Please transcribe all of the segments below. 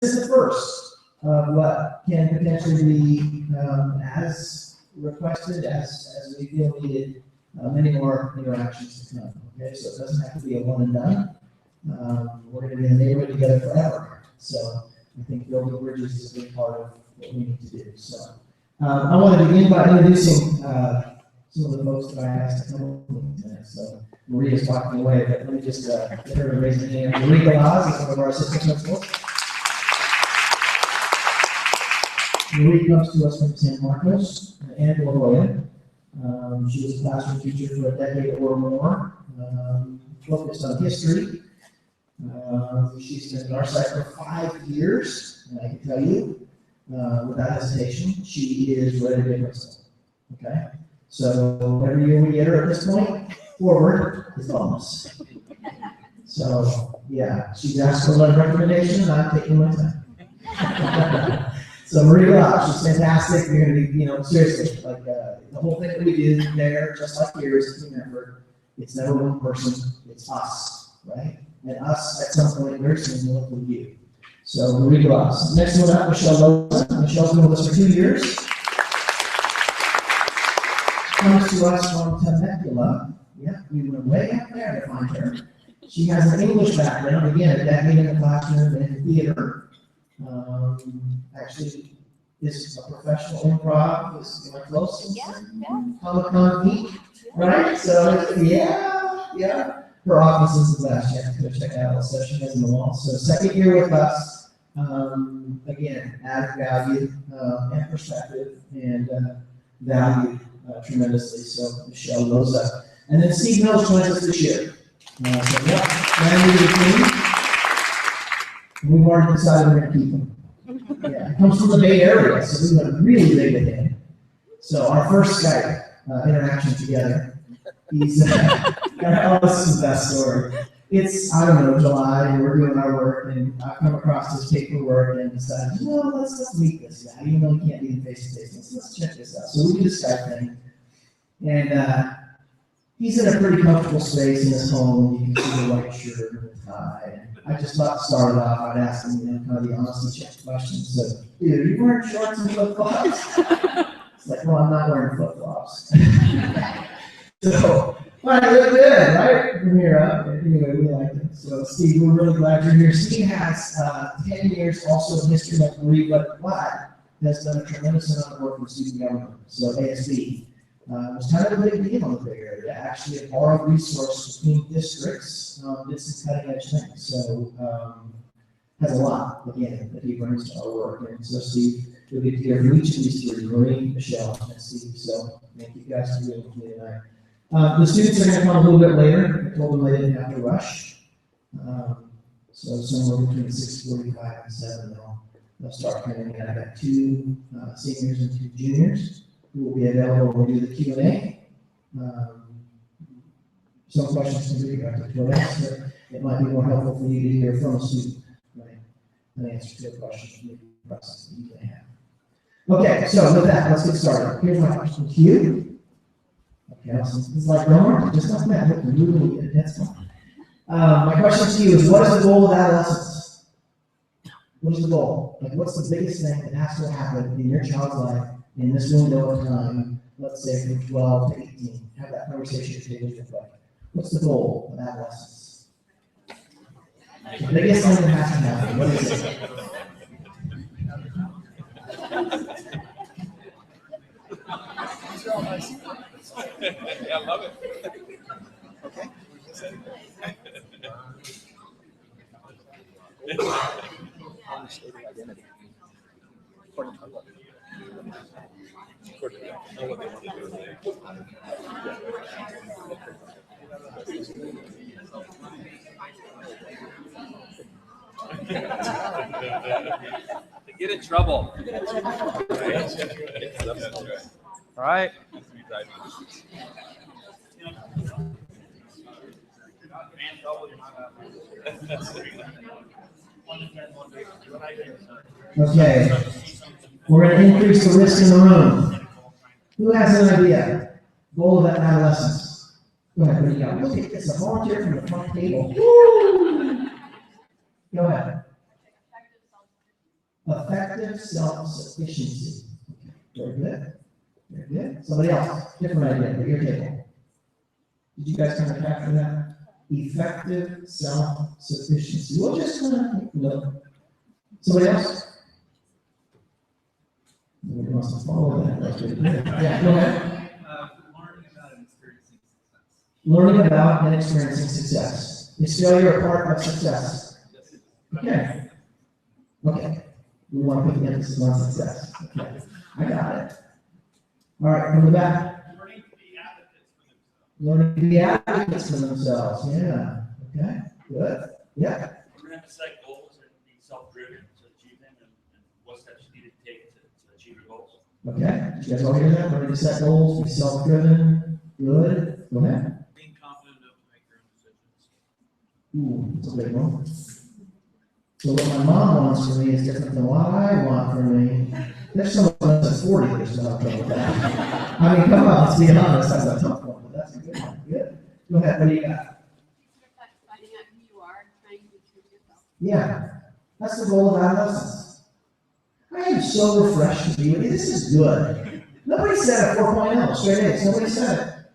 is the first of what can potentially be as requested as we feel needed. Many more interactions to come. Okay, so it doesn't have to be a one and done. We're going to be in the neighborhood together forever. So I think building bridges is a big part of what we need to do. So I want to begin by introducing some of the folks that I asked to come over tonight. So Maria's walking away, but let me just get her to raise her hand. Maria Galaz is one of our assistant principals. Marie comes to us from San Marcos and La Jolla. She was a classroom teacher for a decade or more, focused on history. She's been in our site for 5 years, and I can tell you, without hesitation, she is ready to be a principal. Okay? So every year we get her at this point, forward is bonus. So, yeah, she's asked for a letter of recommendation, and I'm taking my time. So Maria, she's fantastic. You're going to be, seriously, like the whole thing that we do there, just like here, is a team effort. It's never one person, it's us, right? And us, at some point, very soon, will look with you. So Maria Glass. Next one up, Michelle Loza. Michelle's been with us for 2 years. Comes to us from Temecula. Yeah, we went way up there to find her. She has an English background, again, a decade in the classroom and in theater. Actually, is a professional improv. Is my close? Comic-Con geek, right? So yeah. Her office is the best. You have to go check out. So she has in the wall. So second year with us. Again, added value and perspective and value tremendously. So Michelle Loza, and then Steve Mills joins us this year. Brand new to the team. We've already decided we're going to keep him. Yeah, he comes from the Bay Area, so we went really big with him. So our first Skype interaction together, he's this is the best story. It's, I don't know, July, and we're doing our work, and I've come across this paperwork and decided, let's meet this guy, even though he can't be face to face. Let's check this out. So we do this Skype thing, and he's in a pretty comfortable space in his home. You can see the white shirt and the tie. I just thought to start it off, I'd ask him, kind of the honesty check questions. So, dude, are you wearing shorts and flip-flops? It's like, well, I'm not wearing flip-flops. So, well, you look good, right? From here up. Anyway, we like it. So, Steve, we're really glad you're here. Steve has 10 years also in history like Marie, but has done a tremendous amount of work with student government. So, ASB. Was kind of a big deal in the Bay Area. Actually, a borrowed resource between districts. This is cutting edge thing. So, has a lot, again, that he brings to our work. And so, Steve, you'll get to hear from each of these three, Marie, Michelle, and Steve. So, thank you guys for being with me tonight. The students are going to come a little bit later. I told them they didn't have to rush. So, somewhere between 6:45 and 7, they'll start coming in. I've got 2 seniors and 2 juniors. Will be available when we do the Q&A. Some questions can be directed to us, but it might be more helpful for you to hear from a student, right? An answer to a question from the process that you may have. Okay, so with that, let's get started. Here's my question to you. Okay, it's like Romer, just like that. Look, really, that's fine. My question to you is, what is the goal of adolescence? What is the goal? Like, what's the biggest thing that has to happen in your child's life in this window of time, let's say from 12 to 18, have that conversation with your wife. What's the goal of adolescence? The biggest thing that has to happen, what is it? Yeah, I love it. Okay. Stated identity. Get in trouble. All right. Okay. We're going to increase the risk in the room. Who has an idea? Goal of that adolescence. Go ahead, what do you got? We'll take this, a volunteer from the front table. Woo! Go ahead. Effective self-sufficiency. Okay, very good. Very good. Somebody else, different idea, at your table. Did you guys kind of capture that? Effective self-sufficiency. We'll just kind of look. Somebody else? Nobody wants to follow that. That's good. Yeah, go ahead. Learning about and experiencing success. Is failure a part of success? Okay. Okay. We want to put the emphasis on success. Okay. I got it. All right, from the back. Learning to be advocates for themselves. Yeah. Okay. Good. Yeah. We're going to set goals and be self-driven to achieve them, and what steps you need to take to achieve your goals. Okay. Did you guys all hear that? Learning to set goals, be self-driven. Good. Go ahead. Being confident enough to make your own decisions. Ooh, that's a big one. So what my mom wants for me is different than what I want for me. There's someone that's 40 years without trouble with that. I mean, come on, let's be honest, that's a tough one, but that's a good one. Good. Go ahead, what do you got? Finding out who you are and trying to be true to yourself. Yeah, that's the goal of adolescence. I am so refreshed to be with you. This is good. Nobody said a 4.0, straight A's. Nobody said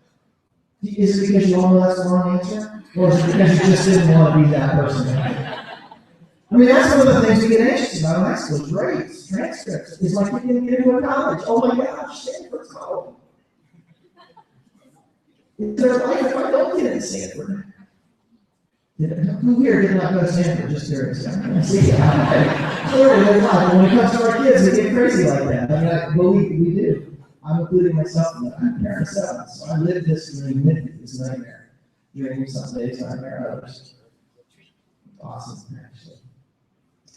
it. Is it because you all know that's the wrong answer? Or is it because you just didn't want to be that person? I mean, that's one of the things we get anxious about in high school, grades, transcripts. Is my kid going to get into a college? Oh my gosh, Stanford's college. Is there life if I don't get into Stanford? Who here did not go to Stanford? Just curious. See, clearly there's not. When it comes to our kids, we get crazy like that. I mean, I believe we do. I'm including myself in that. I'm a parent of 7, so I lived this during this nightmare. During some days, nightmare others. Awesome, actually.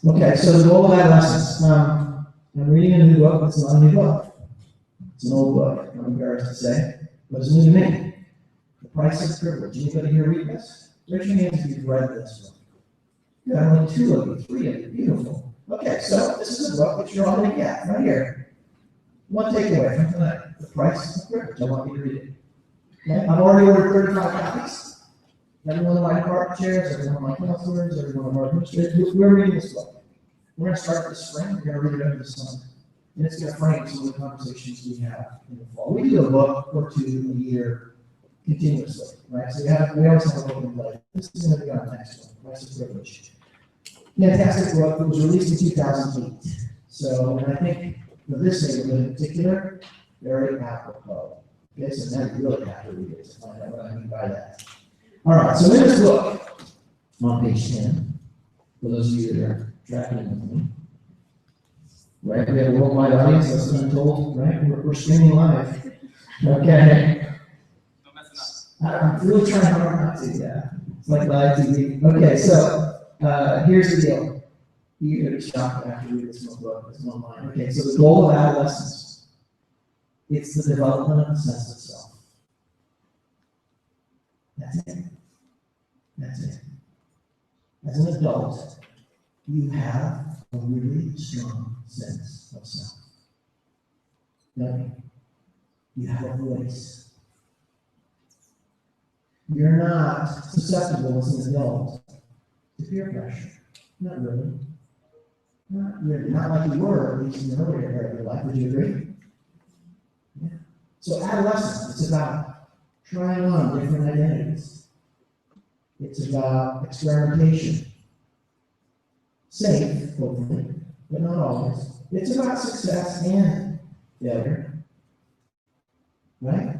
Okay, so the goal of adolescence. I'm reading a new book. It's not a new book. It's an old book, I'm embarrassed to say, but it's new to me. The Price of Privilege. Anybody here read this? Raise your hands if you've read this book. Good, only 2 of you, 3 of you. Beautiful. Okay, so this is a book that you're all going to get right here. One takeaway from tonight. The Price of Privilege. I want you to read it. Okay? I've already ordered 35 copies. Every one of my department chairs, every one of my counselors, every one of our administrators, we're reading this book. We're going to start this spring, we're going to read it over the summer. And it's going to frame some of the conversations we have in the fall. We do a book or 2 a year continuously, right? So we always have a book in play. This is going to be our next one, Price of Privilege. Fantastic book. It was released in 2008. So, and I think for this neighborhood in particular, very apropos. Okay, so now you really have to read it to find out what I mean by that. All right, so in this book, on page 10, for those of you that are tracking with me, right? We have a worldwide audience, that's been told, right? We're streaming live. Okay. No messing up. I'm really trying hard not to, yeah. It's like live TV. Okay, so here's the deal. You're going to be shocked after you read this book. It's online. Okay, so the goal of adolescence, it's the development of a sense of self. That's it. That's it. As an adult, you have a really strong sense of self. Don't you? You have a voice. You're not susceptible as an adult to peer pressure. Not really. Not really. Not like you were, at least in the earlier part of your life. Would you agree? Yeah. So adolescence, it's about trying on different identities. It's about experimentation. Safe, hopefully, but not always. It's about success and failure. Right?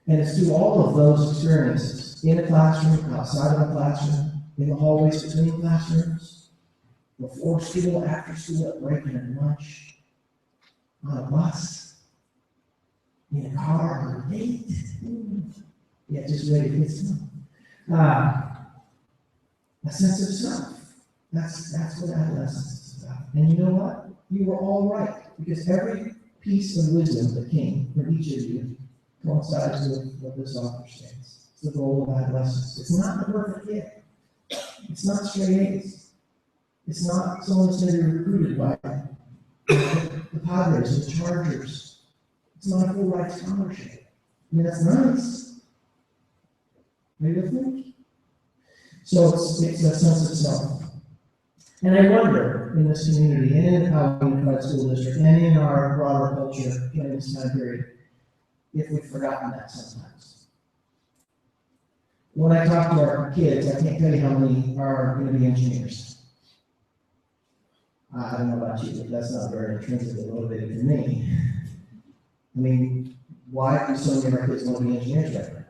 And it's through all of those experiences, in a classroom, outside of a classroom, in the hallways between classrooms, before school, after school, at break, and at lunch, on a bus, in a car, on a date. Yeah, just ready to get some. A sense of self. That's what adolescence is about. And you know what? You were all right, because every piece of wisdom that came from each of you coincides with what this author states. It's the goal of adolescence. It's not the perfect kid. It's not straight A's. It's not someone that's going to be recruited by the Padres and the Chargers. It's not a full ride scholarship. I mean, that's nice. Maybe you think? So it's a sense of self. And I wonder, in this community, and in the Powell Unified School District, and in our broader culture during this time period, if we've forgotten that sometimes. When I talk to our kids, I can't tell you how many are going to be engineers. I don't know about you, but that's not very intrinsically motivated for me. I mean, why do so many of our kids want to be engineers right now?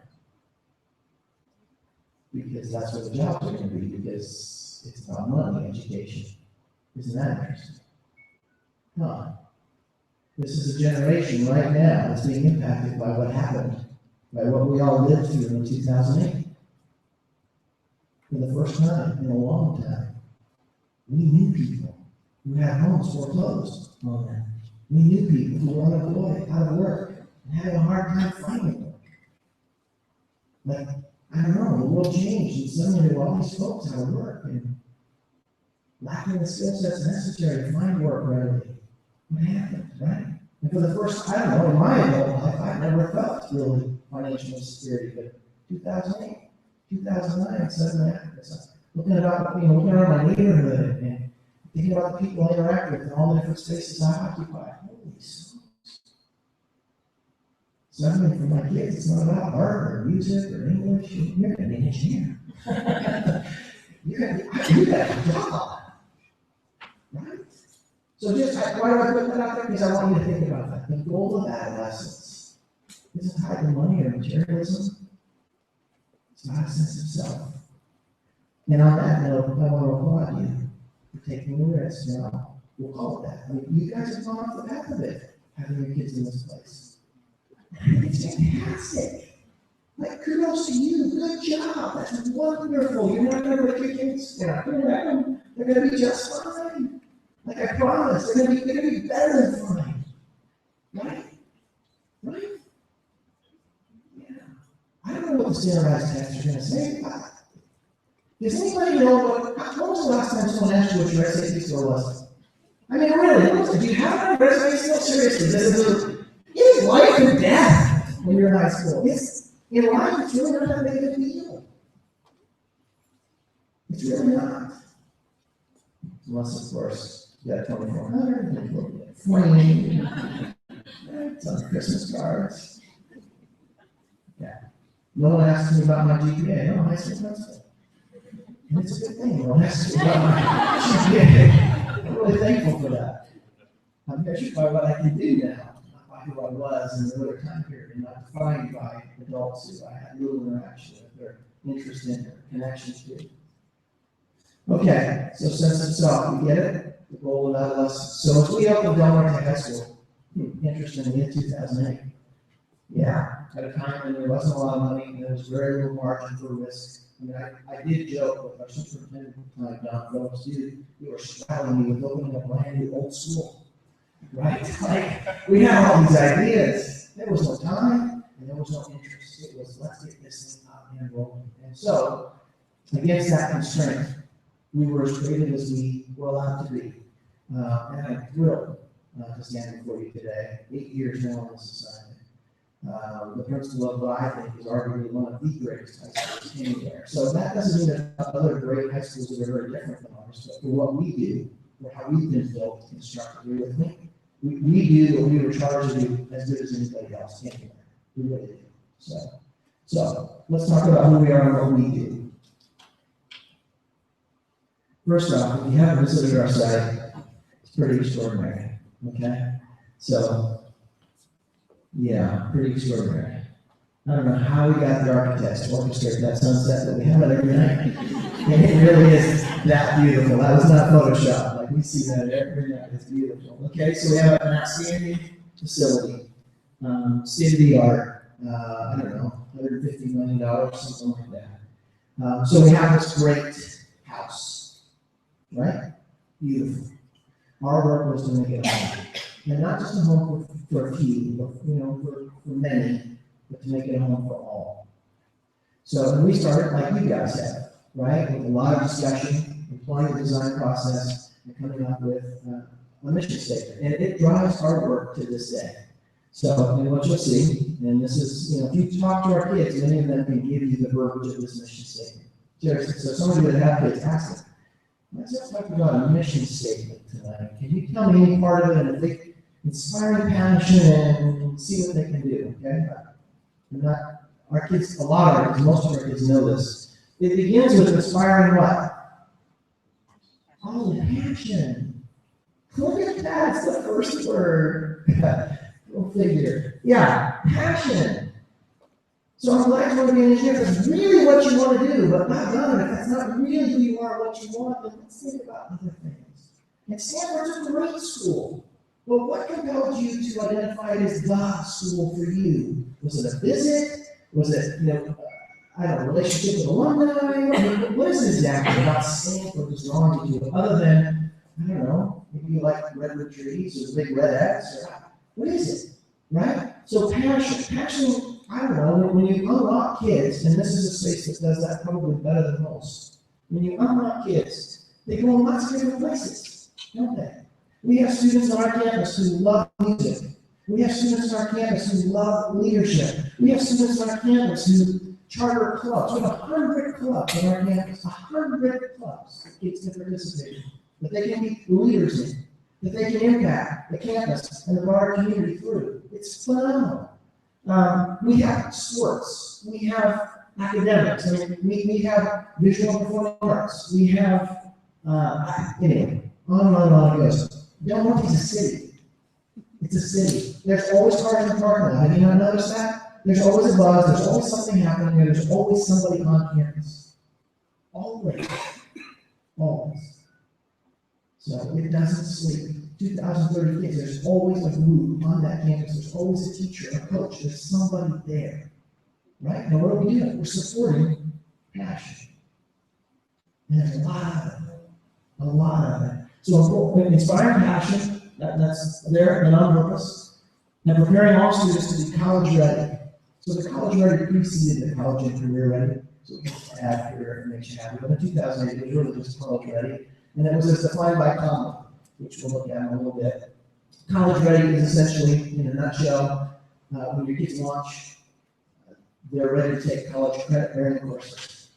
Because that's what the jobs are going to be, because it's about money, education. Isn't that interesting? Huh. This is a generation right now that's being impacted by what happened, by what we all lived through in 2008. For the first time in a long time, we knew people who had homes foreclosed on them. We knew people who were unemployed, out of work, and having a hard time finding work. Like, I don't know, the world changed, and suddenly there were all these folks out of work and lacking the skill sets necessary to find work readily. What happened, right? And for the first, I don't know, in my adult life, I've never felt really financial insecurity, but 2008, 2009, suddenly happened. So looking around my neighborhood and thinking about the people I interact with and all the different spaces I occupy. Holy smokes. Suddenly for my kids, it's not about art or music or English. You're going to be an engineer. You're going to do that job. Right? So just, why do I put that out there? Because I want you to think about that. The goal of adolescence isn't tied to money or materialism. It's not a sense of self. And on that note, I want to applaud you for taking the risk. Now, we'll call it that. I mean, you guys have gone off the path of it, having your kids in this place. It's fantastic. Like, kudos to you. Good job. That's wonderful. You're not going to let your kids, they're going to be just fine. Like I promised, they're going to be better than fine. Right? Right? Yeah. I don't know what the standardized tests are going to say. Does anybody know what was the last time someone asked you what your SAT score was? I mean, really, do you have a resume skill? Seriously, it is life and death when you're in high school. In life, it's really not that big of a deal. It's really not. Unless, of course, you got 2,400, then you get 20. It's on Christmas cards. Yeah. No one asks me about my GPA. No, high school principal. And it's a good thing. No one asks me about my GPA. I'm really thankful for that. I'm measured by what I can do now, not by who I was in the earlier time period, and not defined by adults who I had little interaction with or interest in or connections to. Okay, so sense of self, you get it? The goal of adolescence. So as we opened Norte High School, interestingly, in 2008, yeah, at a time when there wasn't a lot of money and there was very little margin for risk. I mean, I did joke with our superintendent at the time, Don Phillips, dude, you were straddling me with opening a brand new old school. Right? Like, we had all these ideas. There was no time and there was no interest. It was, let's get this thing up and rolling. And so, against that constraint, we were as creative as we were allowed to be. And I'm thrilled to stand before you today, 8 years now on this assignment. The principal of what I think is arguably one of the greatest high schools anywhere. So that doesn't mean that other great high schools that are very different than ours, but for what we do, for how we've been built, constructed with me, we do what we were charged to do as good as anybody else anywhere. We really do. So let's talk about who we are and what we do. First off, if you haven't visited our site, it's pretty extraordinary. Okay? So, yeah, pretty extraordinary. I don't know how we got the architects to orchestrate that sunset, but we have it every night. And it really is that beautiful. That was not Photoshop. Like, we see that every night. It's beautiful. Okay, so we have an outstanding facility. State of the art. I don't know, $150 million, something like that. So we have this great house, right? Beautiful. Our work was to make it a home. And not just a home for a few, but for many, but to make it a home for all. So and we started like you guys have, right? With a lot of discussion, employing the design process, and coming up with a mission statement. And it drives our work to this day. So, and what you'll see, and this is, if you talk to our kids, many of them can give you the verbiage of this mission statement. Seriously, so some of you that have kids, ask them. Let's talk about a mission statement tonight. Can you tell me any part of it, and if they inspiring passion, and see what they can do, okay? I'm not, our kids, a lot of our kids, most of our kids know this. It begins with inspiring what? Oh, passion. Look at that, it's the first word. Go figure. Yeah, passion. So I'm glad you want to be an engineer. If that's really what you want to do, but not done. If that's not really who you are, what you want, then let's think about other things. And Stanford's a great school. But what compelled you to identify it as the school for you? Was it a visit? Was it, I don't know, relationship with alumni? What is it exactly about Stanford that's wrong with you? Other than, I don't know, maybe you like redwood trees or big red X, or what is it? Right? So passion, I don't know, when you unlock kids, and this is a space that does that probably better than most. When you unlock kids, they go in lots of different places, don't they? We have students on our campus who love music. We have students on our campus who love leadership. We have students on our campus who charter clubs. We have 100 clubs on our campus, 100 clubs that kids can participate in, that they can be leaders in, that they can impact the campus and the broader community through. It's phenomenal. We have sports. We have academics. I mean, we have visual and performing arts. We have, anyway, on and on it goes. Del Monte's a city. It's a city. There's always cars in the parking lot. Have you not noticed that? There's always a buzz. There's always something happening there. There's always somebody on campus. Always. Always. So it doesn't sleep. 2,030 kids. There's always a group on that campus. There's always a teacher, a coach. There's somebody there. Right? Now what are we doing? We're supporting passion. And there's a lot of it. A lot of it. So inspiring passion, that's there and on purpose, and preparing all students to be college ready. So the college ready preceded the college and career ready. So we can add career information happy. But in 2008, it was really just college ready. And it was as defined by Conlon, which we'll look at in a little bit. College ready is essentially, in a nutshell, when your kids launch, they're ready to take college credit bearing courses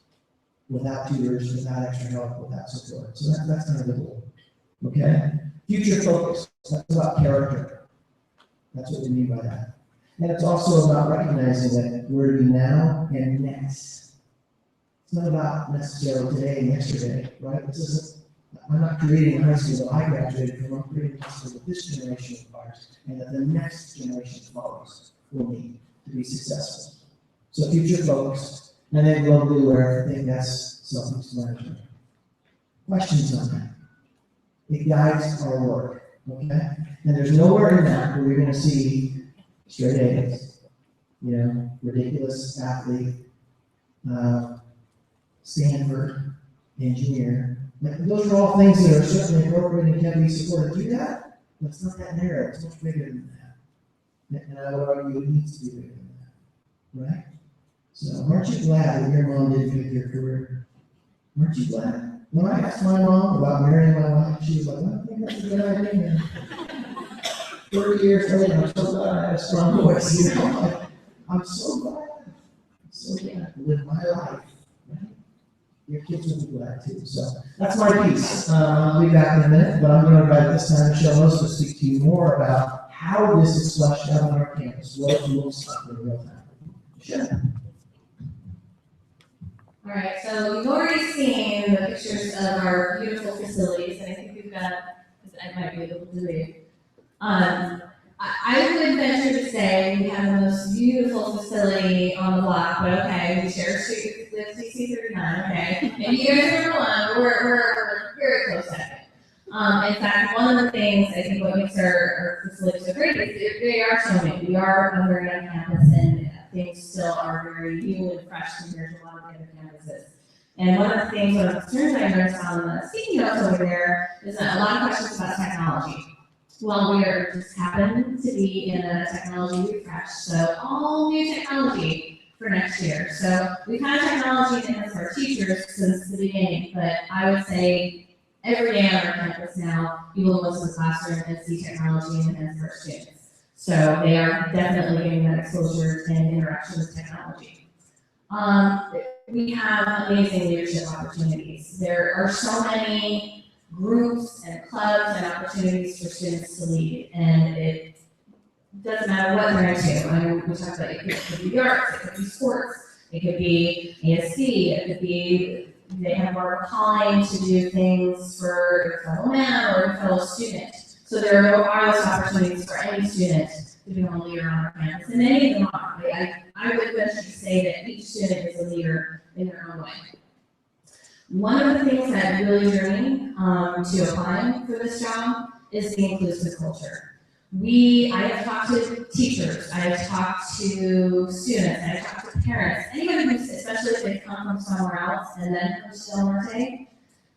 without tutors, without extra help, without support. So that's kind of the goal. Okay? Future focus. That's about character. That's what we mean by that. And it's also about recognizing that we're to be now and next. It's not about necessarily today and yesterday, right? This isn't, I'm not creating a high school that I graduated from. I'm creating a high school that this generation requires and that the next generation follows will need to be successful. So future focused, and then globally aware. I think that's self-explanatory. Questions on that? It guides our work, okay? And there's nowhere in that where you're going to see straight A's, ridiculous athlete, Stanford, engineer. Those are all things that are certainly appropriate and can be supported. Do that? That's not that narrow. It's much bigger than that. And I would argue it needs to be bigger than that, right? So aren't you glad that your mom didn't pick your career? Aren't you glad? When I asked my mom about marrying my wife, she was like, I think that's a good idea. 30 years later, I'm so glad I had a strong voice, I'm so glad. I'm so glad to live my life. Right? Your kids will be glad too. So that's my piece. I'll be back in a minute, but I'm going to invite this time Michelle Rose to speak to you more about how this is fleshed out on our campus, what it looks like in real time. Michelle. All right, so you've already seen the pictures of our beautiful facilities, and I think we've got, I might be able to delete. I would venture to say we have the most beautiful facility on the block, but okay, we share a street with DC39, okay? And you guys are alone, we're very close to it. In fact, one of the things I think what makes our facilities so great is they are so new. We are a very young campus, and things still are very new and fresh compared to a lot of the other campuses. And one of the things, one of the concerns I noticed on the speaking notes over there is a lot of questions about technology. Well, we are just happen to be in a technology refresh, so all new technology for next year. So we've had technology enhanced our teachers since the beginning, but I would say every day on our campus now, you will go to the classroom and see technology enhanced our students. So they are definitely getting that exposure and interaction with technology. We have amazing leadership opportunities. There are so many groups and clubs and opportunities for students to lead, and it doesn't matter what they're into. I mean, we talked about it could be arts, it could be sports, it could be ASC, it could be they have more of a calling to do things for your fellow man or your fellow student. So there are those opportunities for any student to become a leader on our campus, and many of them are. I would venture to say that each student is a leader in their own way. One of the things that really drew me to applying for this job is the inclusive culture. I have talked to teachers, I have talked to students, I have talked to parents, anyone who's, especially if they come from somewhere else and then comes to Norte,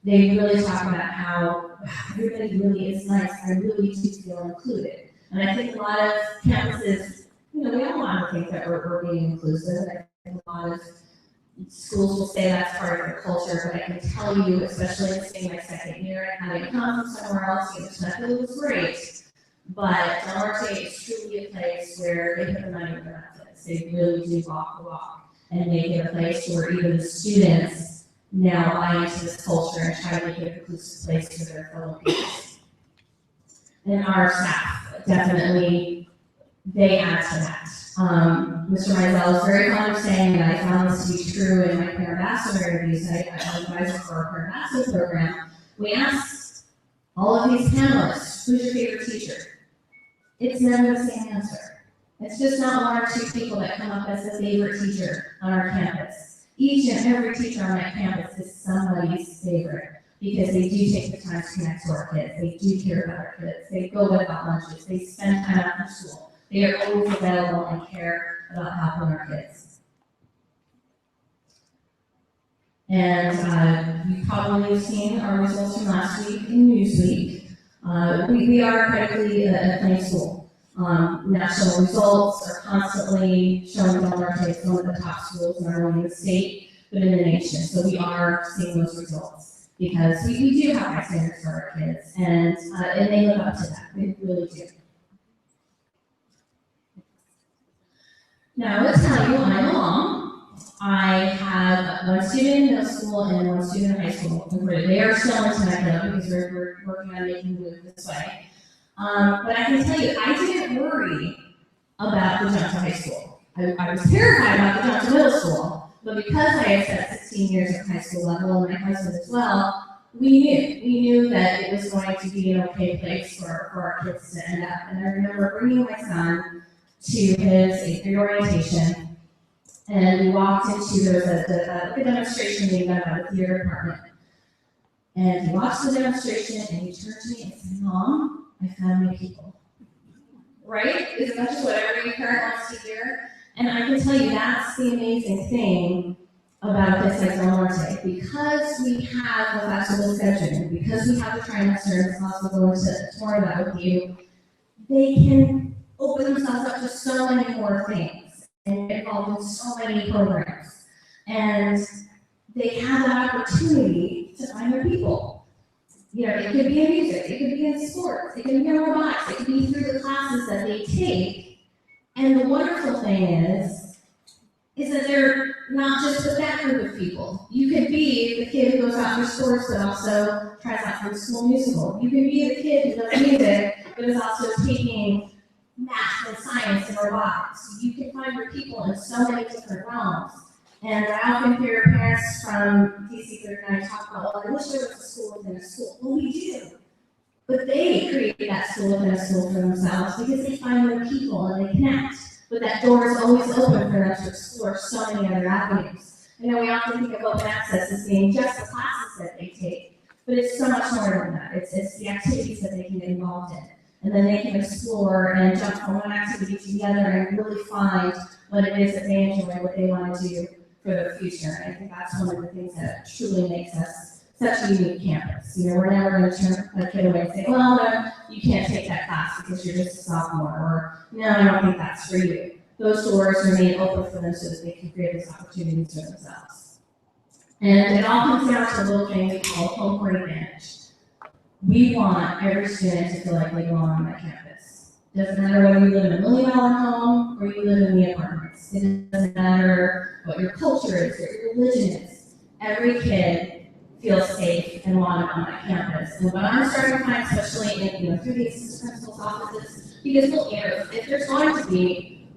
they really talk about how everybody really is nice, I really do feel included. And I think a lot of campuses, we all want to think that we're being inclusive. I think a lot of schools will say that's part of their culture, but I can tell you, especially in my second year, and having come from somewhere else, it was great. But Norte is truly a place where they put the money where their mouth is. They really do walk the walk and make it a place where even the students now buy into this culture and try to make it an inclusive place for their fellow peers. And our staff, definitely, they add to that. Mr. Mizell is very fond of saying that I found this to be true in my parent ambassador interviews. I advisor for our parent ambassador program. We asked all of these panelists, who's your favorite teacher? It's never the same answer. It's just not one or two people that come up as the favorite teacher on our campus. Each and every teacher on that campus is somebody's favorite because they do take the time to connect to our kids. They do care about our kids. They go without lunches. They spend time after school. They are always available and care about helping our kids. And you probably have seen our results from last week in Newsweek. We are critically acclaimed school. National results are constantly showing Del Norte as one of the top schools not only in the state, but in the nation. So we are seeing those results because we do have high standards for our kids, and they live up to that. They really do. Now, I will tell you, I'm a mom. I have one student in middle school and one student in high school. They are still in Temecula because we're working on making the move this way. But I can tell you, I didn't worry about the jump to high school. I was terrified about the jump to middle school, but because I had spent 16 years at high school level and my husband as well, we knew that it was going to be an okay place for our kids to end up. And I remember bringing my son to his 8th grade orientation. And we walked into the demonstration being done by the theater department. And he watched the demonstration and he turned to me and said, "Mom, I found my people." Right? Isn't that just what every parent wants to hear? And I can tell you that's the amazing thing about this at Del Norte. Because we have the flexible scheduling, because we have the trimester, and also go into more of that with you, they can open themselves up to so many more things and get involved in so many programs. And they have that opportunity to find their people. It could be in music, it could be in sports, it could be in robotics, it could be through the classes that they take. And the wonderful thing is that they're not just with that group of people. You could be the kid who goes out for sports but also tries out for the school musical. You could be the kid who does music but is also taking math and science and robotics. You can find your people in so many different realms. And I often hear parents from D39C talk about, "Well, I wish there was a school within a school." Well, we do. But they create that school within a school for themselves because they find their people and they connect. But that door is always open for them to explore so many other avenues. We often think of open access as being just the classes that they take, but it's so much more than that. It's the activities that they can get involved in. And then they can explore and jump from one activity to the other and really find what it is that they enjoy, what they want to do for their future. And I think that's one of the things that truly makes us such a unique campus. We're never going to turn a kid away and say, "Well, no, you can't take that class because you're just a sophomore," or "No, I don't think that's for you." Those doors remain open for them so that they can create those opportunities for themselves. And it all comes down to a little thing we call home court advantage. We want every student to feel like they belong on that campus. Doesn't matter whether you live in a $1 million home or you live in the apartments. It doesn't matter what your culture is, what your religion is. Every kid feels safe and wanted on that campus. And what I'm starting to find, especially in, through the assistant principal's offices, because if there's going to be,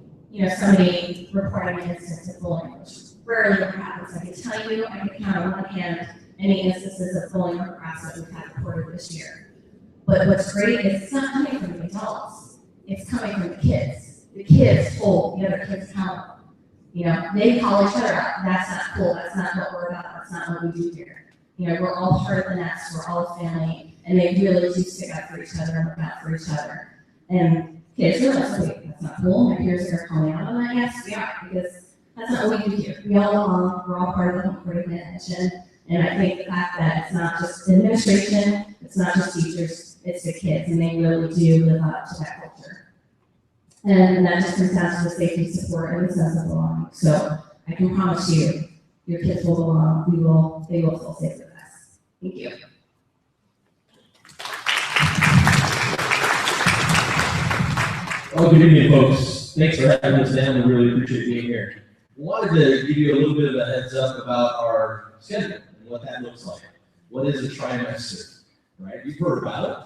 somebody reporting an instance of bullying, which rarely ever happens. I can tell you, I can count on one hand any instances of bullying or harassment we've had reported this year. But what's great is it's not coming from the adults. It's coming from the kids. The kids hold the other kids accountable. They call each other out. That's not cool. That's not what we're about. That's not what we do here. We're all part of the nest. We're all a family. And they really do stick up for each other and look out for each other. And kids realize, wait, that's not cool. My peers are calling out on that. Yes, we are. Because that's not what we do here. We all belong. We're all part of the home court convention. And I think the fact that it's not just administration, it's not just teachers, it's the kids, and they really do live up to that culture. And that just comes down to the safety, support, and the sense of belonging. So I can promise you, your kids will belong. They will feel safe with us. Thank you. Well, good evening, folks. Thanks for having us down. We really appreciate being here. Wanted to give you a little bit of a heads up about our schedule and what that looks like. What is a trimester, right? You've heard about it,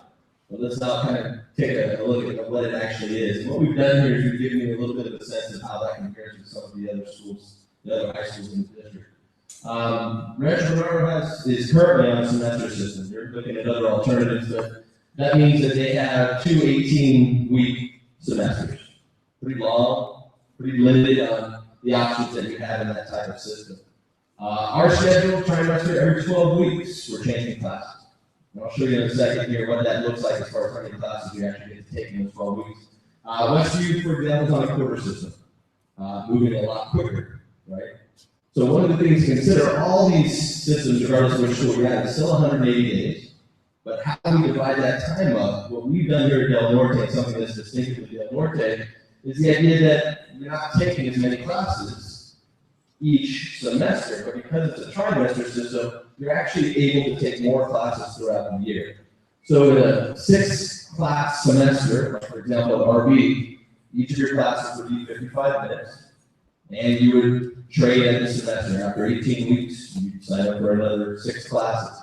but let's now kind of take a look at what it actually is. What we've done here is we've given you a little bit of a sense of how that compares to some of the other schools, the other high schools in the district. Rancho Bernardo is currently on a semester system. They're looking at other alternatives, but that means that they have 2 18-week semesters. Pretty long, pretty limited on the options that you have in that type of system. Our schedule, trimester, every 12 weeks, we're changing classes. And I'll show you in a second here what that looks like as far as how many classes you actually get to take in those 12 weeks. Westview, for example, is on a quarter system, moving a lot quicker, right? So one of the things to consider, all these systems, regardless of which school you're at, is still 180 days. But how we divide that time up, what we've done here at Del Norte, something that's distinctive of Del Norte, is the idea that you're not taking as many classes each semester, but because it's a trimester system, you're actually able to take more classes throughout the year. So in a 6-class semester, like for example at RB, each of your classes would be 55 minutes, and you would trade every semester. After 18 weeks, you'd sign up for another 6 classes.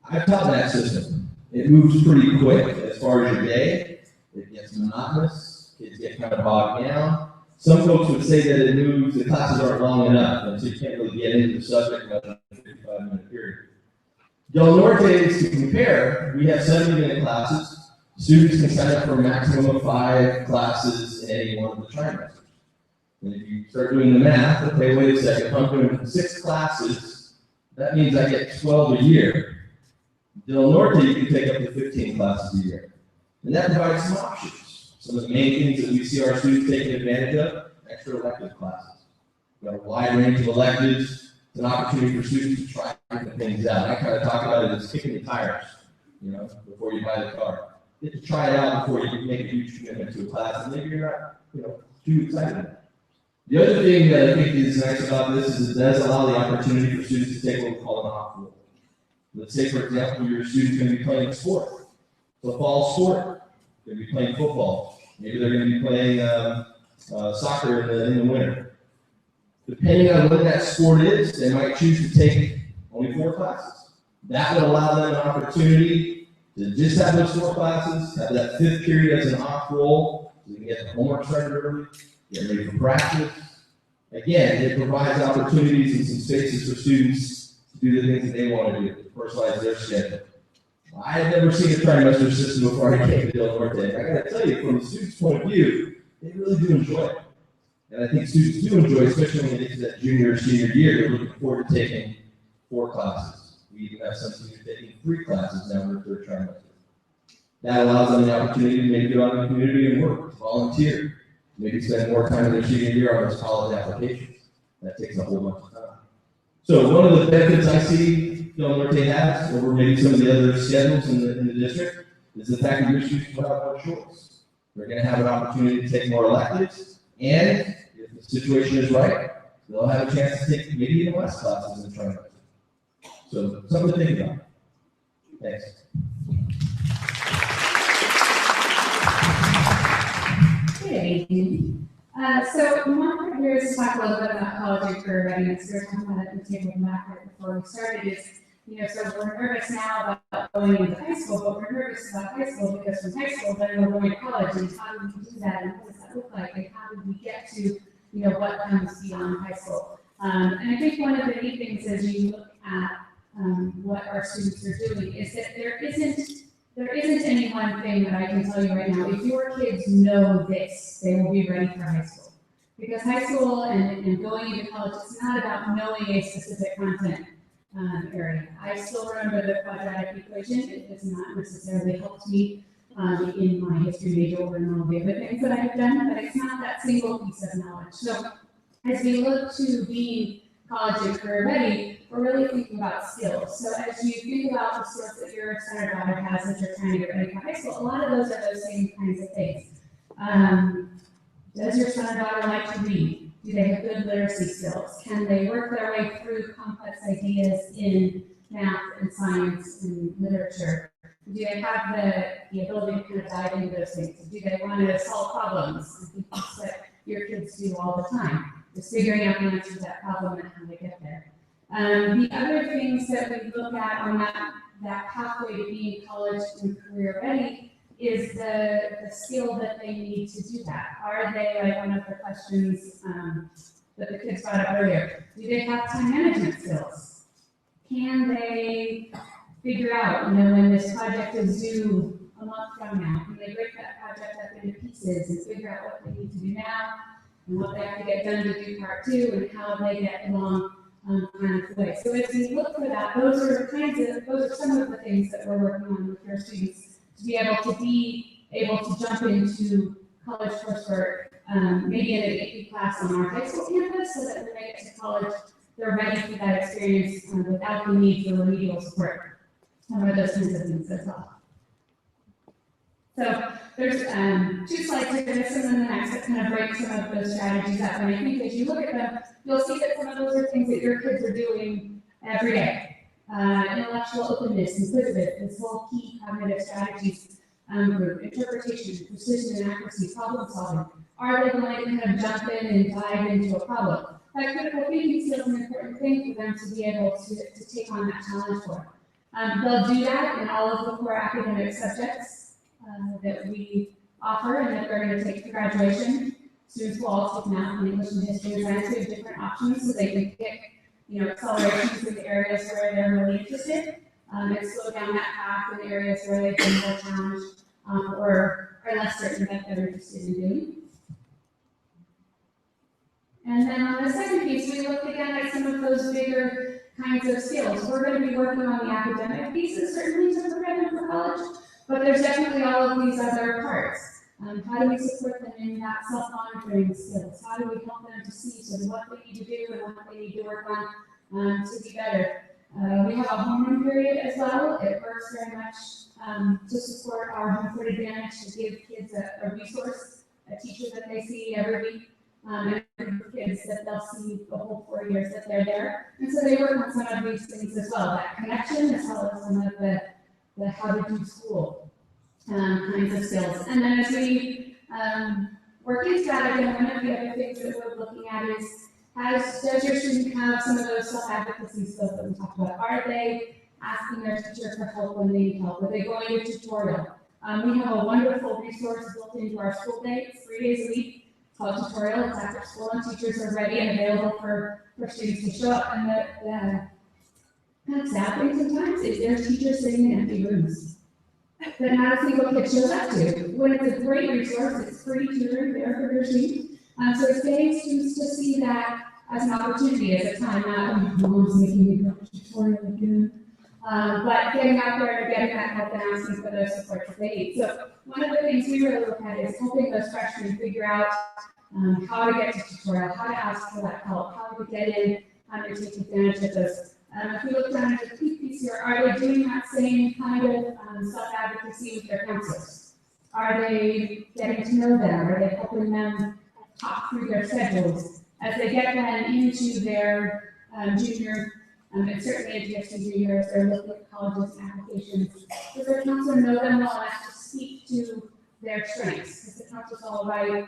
I've taught that system. It moves pretty quick as far as your day. It gets monotonous. Kids get kind of bogged down. Some folks would say that it moves, the classes aren't long enough, and so you can't really get into the subject much in a 55-minute period. Del Norte is to compare. We have 70-minute classes. Students can sign up for a maximum of 5 classes in any one of the trimesters. And if you start doing the math, okay, wait a second, if I'm doing 6 classes, that means I get 12 a year. Del Norte, you can take up to 15 classes a year. And that provides some options. Some of the main things that we see our students taking advantage of, extra elective classes. We've got a wide range of electives. It's an opportunity for students to try different things out. I kind of talk about it as kicking the tires, before you buy the car. Get to try it out before you make a huge commitment to a class, and maybe you're not, too excited about it. The other thing that I think is nice about this is it does allow the opportunity for students to take what we call an off role. Let's say, for example, your student's going to be playing a sport, a fall sport. They're going to be playing football. Maybe they're going to be playing soccer in the winter. Depending on what that sport is, they might choose to take only 4 classes. That would allow them an opportunity to just have those 4 classes, have that 5th period as an off role, so they can get the homework started early, get ready for practice. Again, it provides opportunities and some spaces for students to do the things that they want to do, to personalize their schedule. I had never seen a trimester system before I came to Del Norte. I got to tell you, from the student's point of view, they really do enjoy it. And I think students do enjoy it, especially when they get to that junior or senior year. They're looking forward to taking 4 classes. We even have some students taking 3 classes now in their 3rd trimester. That allows them the opportunity to maybe go out in the community and work, volunteer, maybe spend more time in their senior year on those college applications. That takes a whole bunch of time. So one of the benefits I see Del Norte has over maybe some of the other schedules in the district is the fact that your students will have more choice. They're going to have an opportunity to take more electives, and if the situation is right, they'll have a chance to take maybe even less classes in trimester. So something to think about. Thanks. evening. So one part here is to talk a little bit about college and career readiness. We were talking about it at the table in the back right before we started. Is, so we're nervous now about going into high school, but we're nervous about high school because from high school then we're going to college, and how do we do that, and what does that look like, and how do we get to what comes beyond high school. And I think one of the neat things as you look at what our students are doing is that there isn't any one thing that I can tell you right now. If your kids know this, they will be ready for high school. Because high school and going into college, it's not about knowing a specific content area. I still remember the quadratic equation. It has not necessarily helped me in my history major or in all the other things that I've done, but it's not that single piece of knowledge. So as we look to being college and career ready, we're really thinking about skills. So as you think about the skills that your son or daughter has as you're trying to get ready for high school, a lot of those are those same kinds of things. Does your son or daughter like to read? Do they have good literacy skills? Can they work their way through complex ideas in math and science and literature? Do they have the ability to kind of dive into those things? Do they want to solve problems? I think that's what your kids do all the time, is figuring out the answer to that problem and how they get there. The other things that we look at on that pathway to being college and career ready is the skill that they need to do that. Are they, like one of the questions that the kids brought up earlier, do they have time management skills? Can they figure out, when this project is due a month from now, can they break that project up into pieces and figure out what they need to do now and what they have to get done to do part two and how they get along kind of way. So as we look for that, those are some of the things that we're working on with our students to be able to jump into college coursework, maybe in an AP class on our high school campus, so that when they get to college, they're ready for that experience without the need for remedial support. One of those kinds of things as well. So there's 2 slides here, this and then the next, that kind of break some of those strategies up. And I think as you look at them, you'll see that some of those are things that your kids are doing every day. Intellectual openness, inquisitive, this whole key cognitive strategies group, interpretation, precision and accuracy, problem solving. Are they going to kind of jump in and dive into a problem? That critical thinking skill is an important thing for them to be able to take on that challenge for. They'll do that in all of the core academic subjects that we offer and that they're going to take for graduation. Students will all take math and English and history and science. We have different options so they can pick, accelerations in the areas where they're really interested, and slow down that path in areas where they've been more challenged or are less certain that they're interested in doing. And then on the second piece, we look again at some of those bigger kinds of skills. We're going to be working on the academic pieces, certainly to prepare them for college, but there's definitely all of these other parts. How do we support them in that self-monitoring skills? How do we help them to see sort of what they need to do and what they need to work on to be better? We have a homeroom period as well. It works very much to support our home court advantage, to give kids a resource, a teacher that they see every week, and for kids that they'll see the whole 4 years that they're there. And so they work on some of these things as well, that connection as well as some of the how to do school kinds of skills. And then as we work into that, again, one of the other things that we're looking at is, does your student have some of those self-advocacy skills that we talked about? Are they asking their teacher for help when they need help? Are they going to tutorial? We have a wonderful resource built into our school day. It's 3 days a week. It's called tutorial. It's after school, and teachers are ready and available for students to show up. And the kind of sad thing sometimes is there's teachers sitting in empty rooms that not a single kid shows up to. When it's a great resource, it's free tutoring there for your students. So it's getting students to see that as an opportunity, as a time, not mom's making me go to tutorial again. But getting out there and getting that help and asking for those supports that they need. So one of the things we really look at is helping those freshmen figure out how to get to tutorial, how to ask for that help, how to get in, how to take advantage of those. If we look down at the piece here, are they doing that same kind of self-advocacy with their counselors? Are they getting to know them? Are they helping them talk through their schedules as they get then into their junior, and certainly into their senior years, they're looking at colleges and applications. Does their counselor know them well enough to speak to their strengths? Because the counselor's all right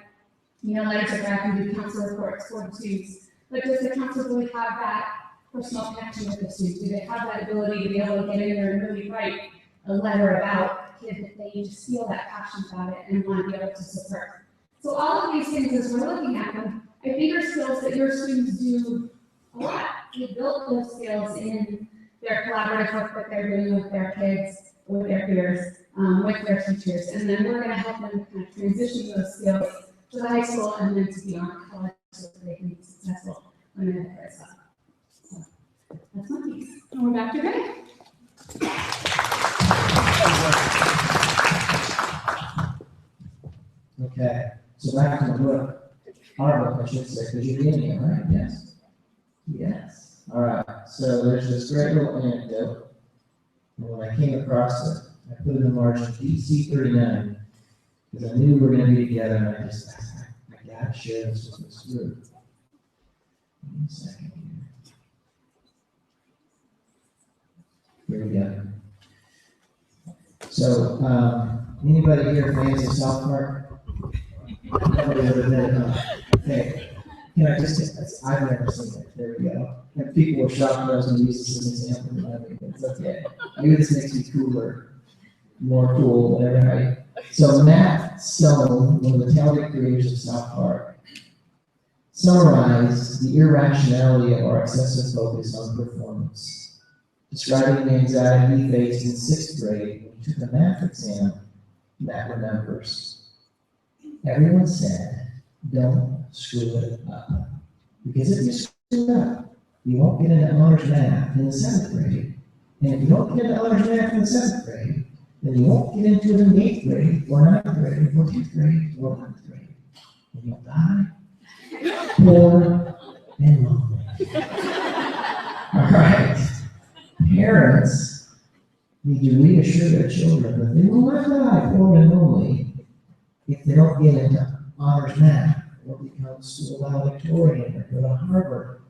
letters of back and do council reports for the students. But does the council really have that personal connection with the students? Do they have that ability to be able to get in there and really write a letter about a kid that they just feel that passion about it and want to be able to support? So all of these things, as we're looking at them, I think are skills that your students do a lot. They build those skills in their collaborative work that they're doing with their kids, with their peers, with their teachers. And then we're going to help them kind of transition those skills to the high school and then to beyond college so that they can be successful when they're there as well. So that's my piece. And we're back to Ray. Okay, so back to the book. Our book, I should say, because you're reading it, right? Yes. Yes. All right. So there's this great little anecdote. And when I came across it, I put it in the margin D39 because I knew we were going to be together, and I gotta share this with this group. Give me a second here. Here we go. So, anybody here fans of South Park? Okay. Can I just, I've never seen it. There we go. And people were shocked when I was going to use this as an example. I mean, it's okay. Maybe this makes me cooler, more cool, whatever. Right? So Matt Stone, one of the talented creators of South Park, summarized the irrationality of our excessive focus on performance, describing the anxiety he faced in 6th grade when he took a math exam. Matt remembers. Everyone said, don't screw it up. Because if you screw it up, you won't get into honors math in the 7th grade. And if you don't get into honors math in the 7th grade, then you won't get into it in the 8th grade, or 9th grade, or 10th grade, or 11th grade. And you'll die poor and lonely. All right. Parents need to reassure their children that they will not die poor and lonely if they don't get into honors math, or become school valedictorian, or go to Harvard.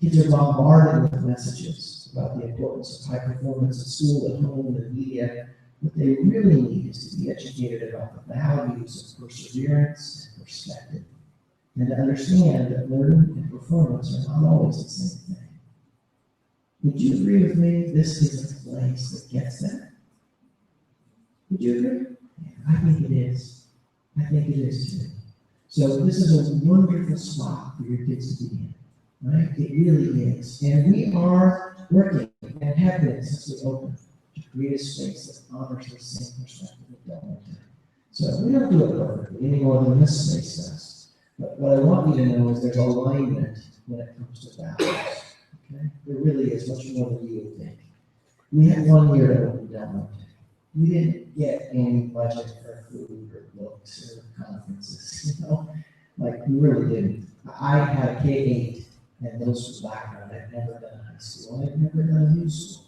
Kids are bombarded with messages about the importance of high performance at school, at home, and media. What they really need is to be educated about the values of perseverance and perspective, and to understand that learning and performance are not always the same thing. Would you agree with me? This is a place that gets that. Would you agree? Yeah, I think it is. I think it is too. So this is a wonderful spot for your kids to be in, right? It really is. And we are working and have been since we opened to create a space that honors the same perspective of Delaware. So we don't do it perfectly any more than this space does. But what I want you to know is there's alignment when it comes to values. Okay? There really is much more than you would think. We had 1 year to open Delaware. We didn't get any budget for food or books or conferences, like we really didn't. I had a K-8 and middle school background. I'd never done high school. I'd never done new school.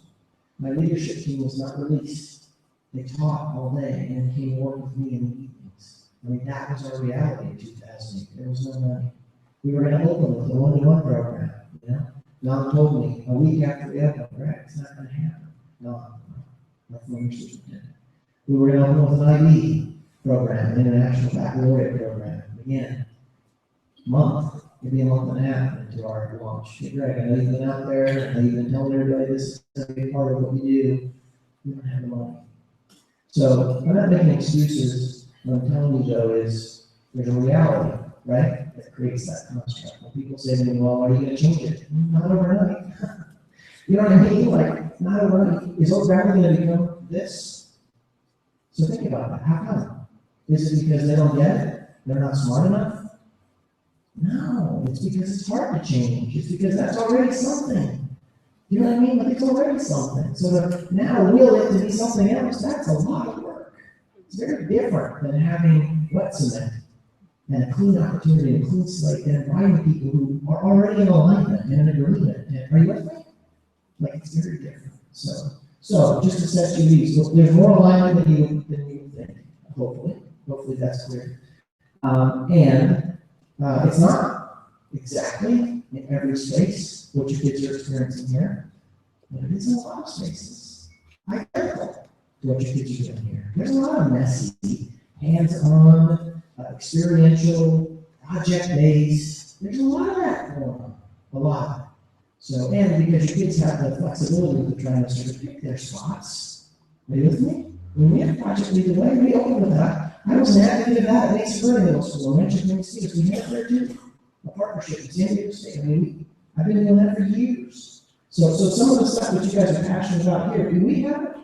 My leadership team was not released. They taught all day and came work with me in the evenings. I mean, that was our reality in 2008. There was no money. We were going to open with a 1-to-1 program, Don told me a week after we opened, right, it's not going to happen. No. My former superintendent. We were going to open with an IB program, an international baccalaureate program. Again, maybe a month and a half into our launch. Hey, Greg, I know you've been out there, I know you've been telling everybody this is going to be part of what we do. We don't have the money. So I'm not making excuses. What I'm telling you, though, is there's a reality, right, that creates that construct. When people say to me, well, are you going to change it? Not overnight. You know what I mean? Like, not overnight. Is Oak Valley going to become this? So think about that. How come? Is it because they don't get it? They're not smart enough? No, it's because it's hard to change. It's because that's already something. You know what I mean? Like, it's already something. So now will it to be something else? That's a lot of work. It's very different than having wet cement and a clean opportunity and a clean slate and inviting people who are already in alignment and in agreement. And are you with me? Like, it's very different. So just to set you these, there's more alignment than you would think. Hopefully that's clear. It's not exactly in every space what your kids are experiencing here, but it is in a lot of spaces. I get what your kids are doing here. There's a lot of messy, hands-on, experiential project-based. There's a lot of that going on, a lot. So, and because your kids have the flexibility to try to sort of pick their spots. Are you with me? When we have project lead the way, we open with that. I was an advocate of that at Mesa Middle School, and D39C, we have there too. A partnership with San Diego State. I mean, I've been doing that for years. So some of the stuff that you guys are passionate about here, we have it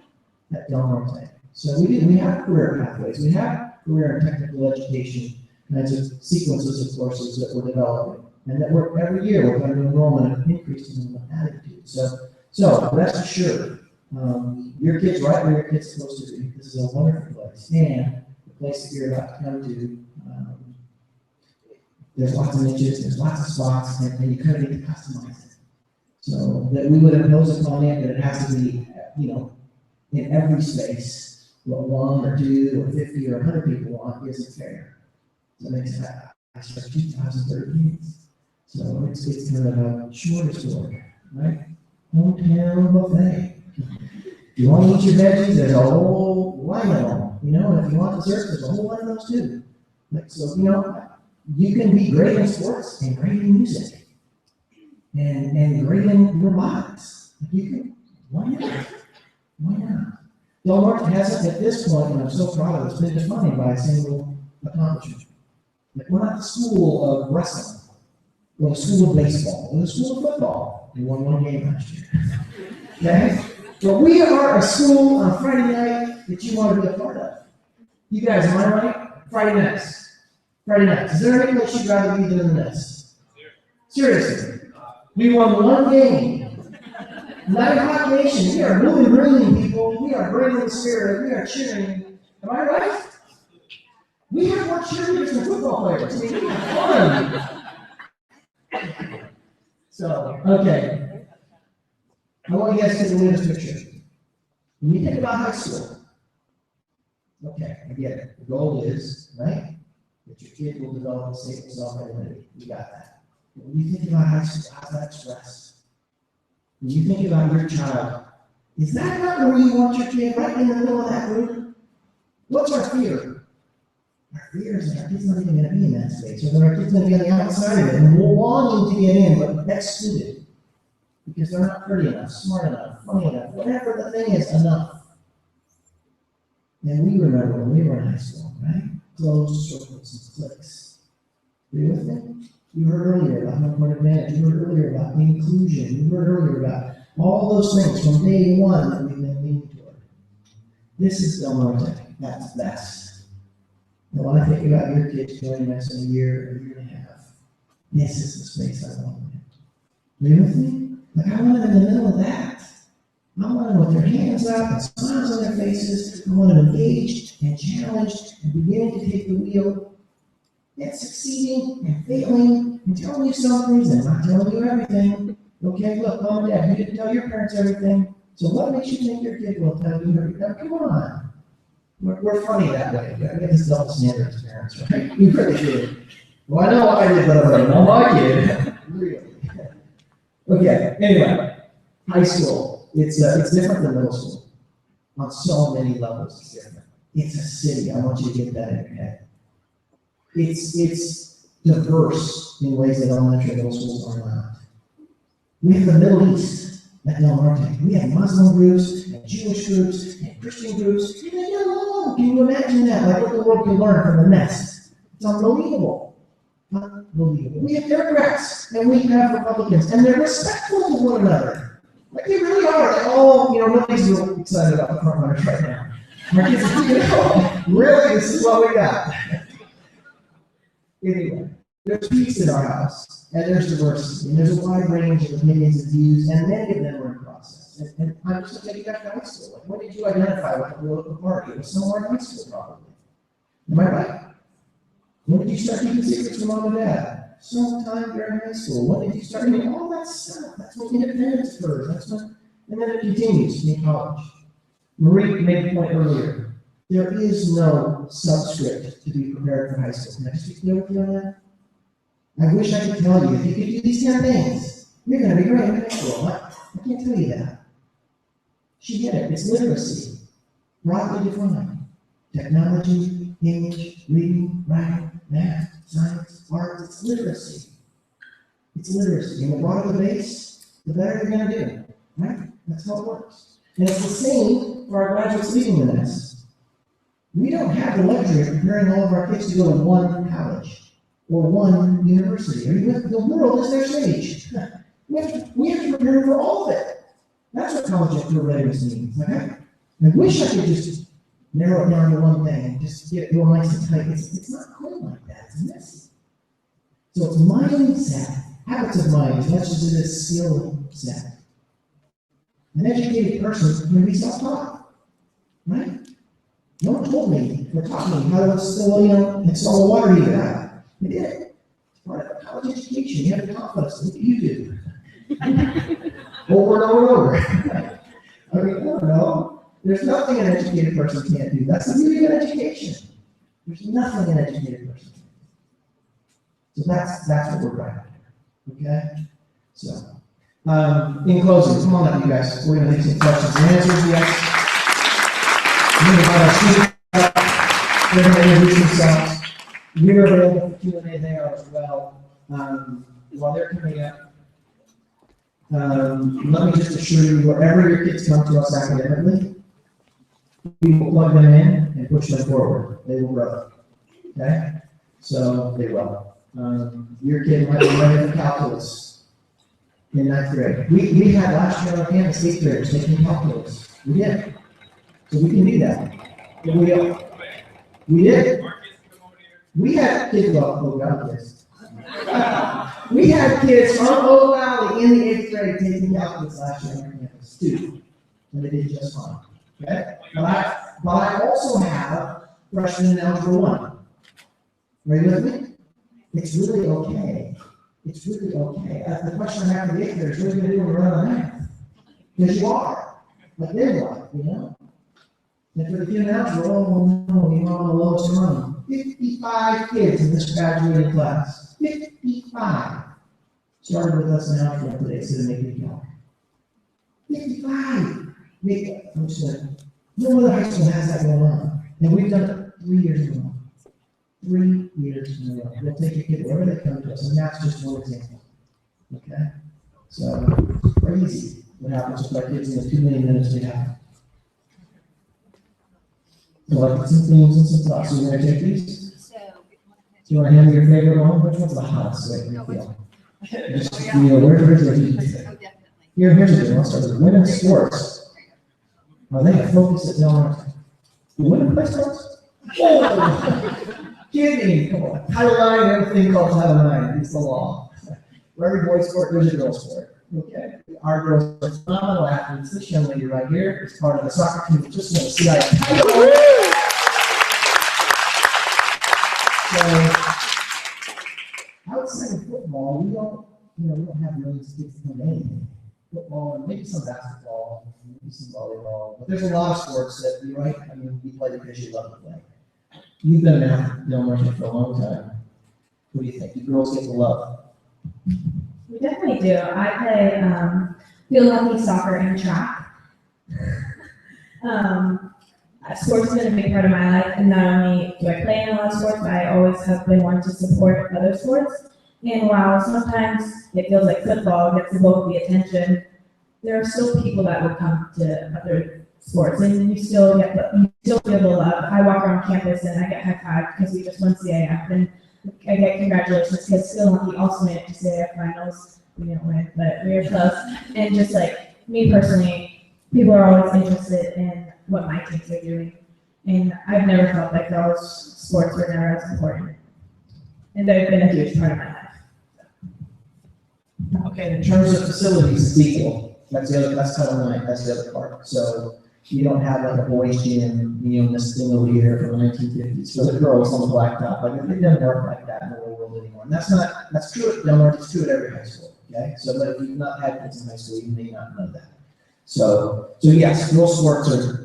at Del Norte. So we have career pathways, we have career and technical education kinds of sequences of courses that we're developing. And that we're, every year, we're going to enrollment increasing in the attitude. So rest assured, your kid's right where your kid's supposed to be. This is a wonderful place. And the place that you're about to come to, there's lots of niches, there's lots of spots, and you kind of need to customize it. So that we would impose upon it that it has to be, in every space, what 1 or 2 or 50 or 100 people want isn't fair. So that makes it, I start 2013. So it's kind of a shorter story, right? Hometown buffet. If you want to eat your veggies, there's a whole line of them. And if you want dessert, there's a whole line of those too. So, you can be great in sports and great in music. And great in robotics. You can, why not? Why not? Del Norte hasn't at this point, and I'm so proud of it, been defined by a single accomplishment. Like we're not the school of wrestling, or the school of baseball, or the school of football. We won 1 game last year. Okay? But we are a school on Friday night that you want to be a part of. You guys, am I right? Friday nights. Friday nights. Is there any place you'd rather be than this? Seriously. We won 1 game. Nighthawk Nation, we are really bringing people. We are bringing the spirit. We are cheering. Am I right? We have more cheerleaders than football players. I mean, we have fun. So, okay. I want you guys to look at this picture. When you think about high school, okay, I get it. The goal is, right, that your kid will develop a stable self-identity. You got that. But when you think about high school, how's that expressed? When you think about your child, is that not where you want your kid, right in the middle of that group? What's our fear? Our fear is that our kid's not even going to be in that space, or that our kid's going to be on the outside of it, and we're wanting to get in, but excluded. Because they're not pretty enough, smart enough, funny enough, whatever the thing is, enough. And we remember when we were in high school, right? Closed circles and cliques. Are you with me? You heard earlier about home advantage. You heard earlier about inclusion. You heard earlier about all those things from day one that we've been leaning toward. This is Del Norte. That's best. And when I think about your kids joining us in a year and a half, this is the space I want them in. Are you with me? Like I want them in the middle of that. I want them with their hands up and smiles on their faces. I want them engaged and challenged and beginning to take the wheel and succeeding and failing and telling you some things and not telling you everything. Okay, look, mom and dad, you didn't tell your parents everything. So what makes you think your kid will tell you everything? Now, come on. We're funny that way. We get this double standard as parents, right? We really do. Well, I know what I did, but I know my kid. Really. Okay, anyway, high school, it's different than middle school. On so many levels, it's different. It's a city, I want you to get that in your head. It's diverse in ways that elementary and middle schools are not. We have the Middle East at Del Norte. We have Muslim groups, and Jewish groups, and Christian groups, and they get along. Can you imagine that? Like what the world can learn from the nest. It's unbelievable. Unbelievable. We have Democrats and we have Republicans, and they're respectful to one another. Like they really are. They all, nobody's real excited about the front runners right now. Our kids are really, this is what we got. Anyway, there's peace in our house, and there's diversity, and there's a wide range of opinions and views, and many of them are in process. And I'm just going to take you back to high school. Like, when did you identify with the political party? It was somewhere in high school, probably. Am I right? When did you start keeping secrets from mom and dad? Sometime during high school. When did you start doing all that stuff? That's when independence occurs. And then it continues in college. Marie made the point earlier. There is no subscript to be prepared for high school. Can I just speak with you on that? I wish I could tell you, if you could do these 10 things, you're going to be great in high school. I can't tell you that. She did it. It's literacy. Broadly defined. Technology, English, reading, writing, math. science, art, it's literacy. It's literacy. And the broader the base, the better you're gonna do, right? That's how it works. And it's the same for our graduates leaving the nest. We don't have the luxury of preparing all of our kids to go to one college or one university. I mean, the world is their stage. We have to prepare them for all of it. That's what college and career readiness means, okay? I wish I could just narrow it down to one thing and just get real nice and tight. It's not quite like that. It's messy. So it's mindset, habits of mind, as much as it is skill set. An educated person can be self-taught, right? No one told me or taught me how to install a water heater. They did. It's part of college education. You have the confidence. Look at YouTube. Over and over and over. I mean, I don't know. There's nothing an educated person can't do. That's the beauty of education. There's nothing an educated person can't do. So that's what we're driving here. Okay? So, in closing, come on up, you guys. We're going to take some questions and answers. Yes. We're going to invite our students up. They're going to introduce themselves. We're available for Q&A there as well. While they're coming up, let me just assure you, wherever your kids come to us academically, we will plug them in and push them forward. They will grow. Okay? So they will. Your kid might be ready for calculus in 9th grade. We had last year on campus 8th graders taking calculus. We did. So we can do that. We did. We had kids, we had kids from Oak Valley in the 8th grade taking calculus last year on campus too. And they did just fine. Okay? But I also have freshmen in Algebra 1. Are you with me? It's really okay. It's really okay. The question I have for the 8th graders is, what are you going to do when we run out of math? Because you are. Like they are, you know? And for the kid in Algebra, oh no, you're on the lowest run. 55 kids in this graduating class. 55 started with us in Algebra today, so they make it count. 55! No other high school has that going on. And we've done it 3 years in a row. 3 years in a row. We'll take a kid wherever they come to us, and that's just one example. Okay? So, crazy what happens with our kids in the 2 million minutes we have. So, like some themes and some thoughts. So, you're going to take these? Do you want to hand me your favorite one? Which one's the hottest way you feel? Just, where's the heat? Here's a good one. I'll start with women's sports. Are they a focus at Norte? Do women play sports? Oh! Kidding! Come on. Title IX, everything called Title IX. It's the law. For every boy sport, there's a girl sport. Okay. Our girls are phenomenal athletes. This young lady right here is part of the soccer team. Just want to see that. So, outside of football, we don't have millions of kids come in. Football and maybe some basketball, maybe some volleyball. But there's a lot of sports that you're right. I mean, we play because you love to play. You've been an athlete in Del Norte for a long time. What do you think? Do girls get the love? We definitely do. I play field hockey, soccer, and track. Sports has been a big part of my life, and not only do I play in a lot of sports, but I always have been one to support other sports. And while sometimes it feels like football gets the bulk of the attention, there are still people that will come to other sports, and you still feel the love. I walk around campus and I get high-fived because we just won CAF, and I get congratulations because field hockey also made it to CAF finals. We didn't win, but we were close. And just like me personally, people are always interested in what my teams are doing, and I've never felt like girls' sports were never as important, and they've been a huge part of my life. Okay, in terms of facilities, it's equal. That's Title IX, that's the other part. So you don't have like a boys' gym, this thing over here from the 1950s for the girls on the blacktop. Like it doesn't work like that in the real world anymore. And that's true at Del Norte, it's true at every high school. Okay, so but if you've not had kids in high school, you may not know that. So yes, girls' sports are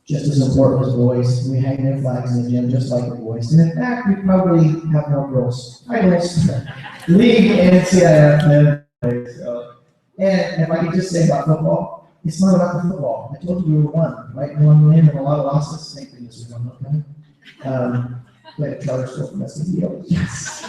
just as important as boys. We hang their flags in the gym just like the boys. And in fact, we probably have more girls titles, league and CIF. So, and if I could just say about football, it's not about the football. I told you we were one, right? One win and a lot of losses. Thank goodness we won, okay? Wait, a charter school from SVO. Yes.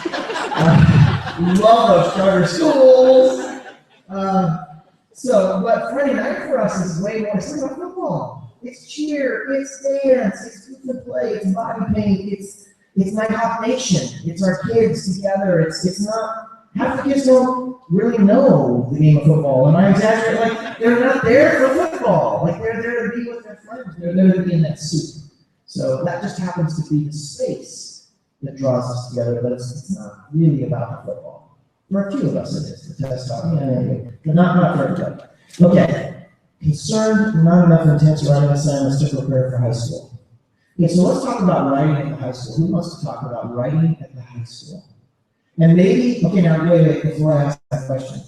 Love those charter schools. But Friday night for us is way more. It's not about football. It's cheer. It's dance. It's food play. It's body paint. It's Night Hawk Nation. It's our kids together. It's not. Half the kids don't really know the game of football. And I exaggerate, like, they're not there for football. Like, they're there to be with their friends. They're there to be in that soup. So that just happens to be the space that draws us together, but it's not really about the football. For a few of us it is, the test talk, but not for everybody. Okay, concerned, not enough intense writing assignments to prepare for high school. Okay, so let's talk about writing at the high school. Who wants to talk about writing at the high school? And maybe, okay, now wait, before I ask that question.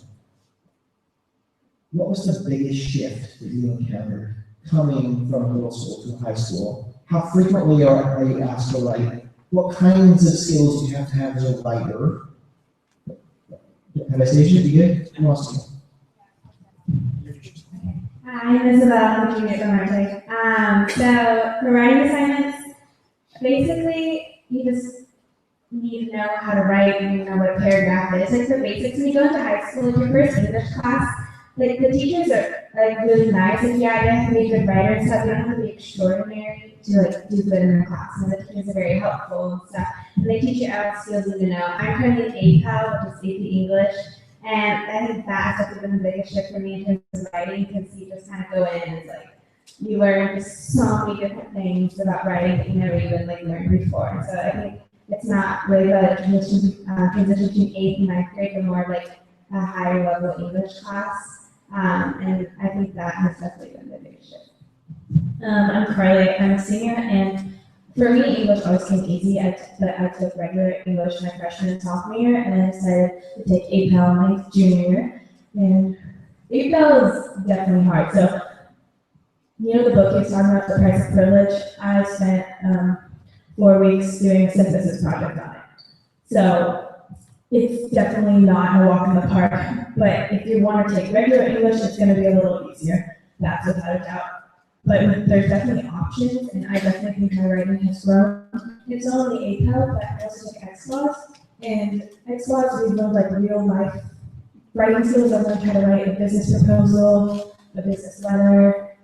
What was the biggest shift that you encountered coming from middle school to high school? How frequently are you asked to write? What kinds of skills do you have to have as a writer? Have I staged it? You good? Who wants to? Hi, I'm Isabel. I'm a junior from Norte. So for writing assignments, basically you just need to know how to write and you know what a paragraph is. Like the basics when you go into high school, like your first English class, like the teachers are like really nice. Like yeah, you have to be a good writer and stuff. You don't have to be extraordinary to like do good in the class. And the teachers are very helpful and stuff. And they teach you all skills you need to know. I'm currently APAL, which is AP English. And I think that has been the biggest shift for me in terms of writing, because you just kind of go in and it's like you learn just so many different things about writing that you never even like learned before. So I think it's not really the transition between 8th and 9th grade, but more like a higher level English class. And I think that has definitely been the biggest shift. I'm Carly. I'm a senior, and for me, English always came easy. I took regular English my freshman and sophomore year, and then I decided to take APAL my junior year. And APAL is definitely hard. So, you know the book you're talking about, The Price of Privilege? I spent 4 weeks doing a synthesis project on it. So, it's definitely not a walk in the park, but if you want to take regular English, it's going to be a little easier. That's without a doubt. But there's definitely options, and I definitely think my writing has grown. It's not only APAL, but I also took XLAWS, and XLAWS we build like real life writing skills. I learned how to write a business proposal, a business letter,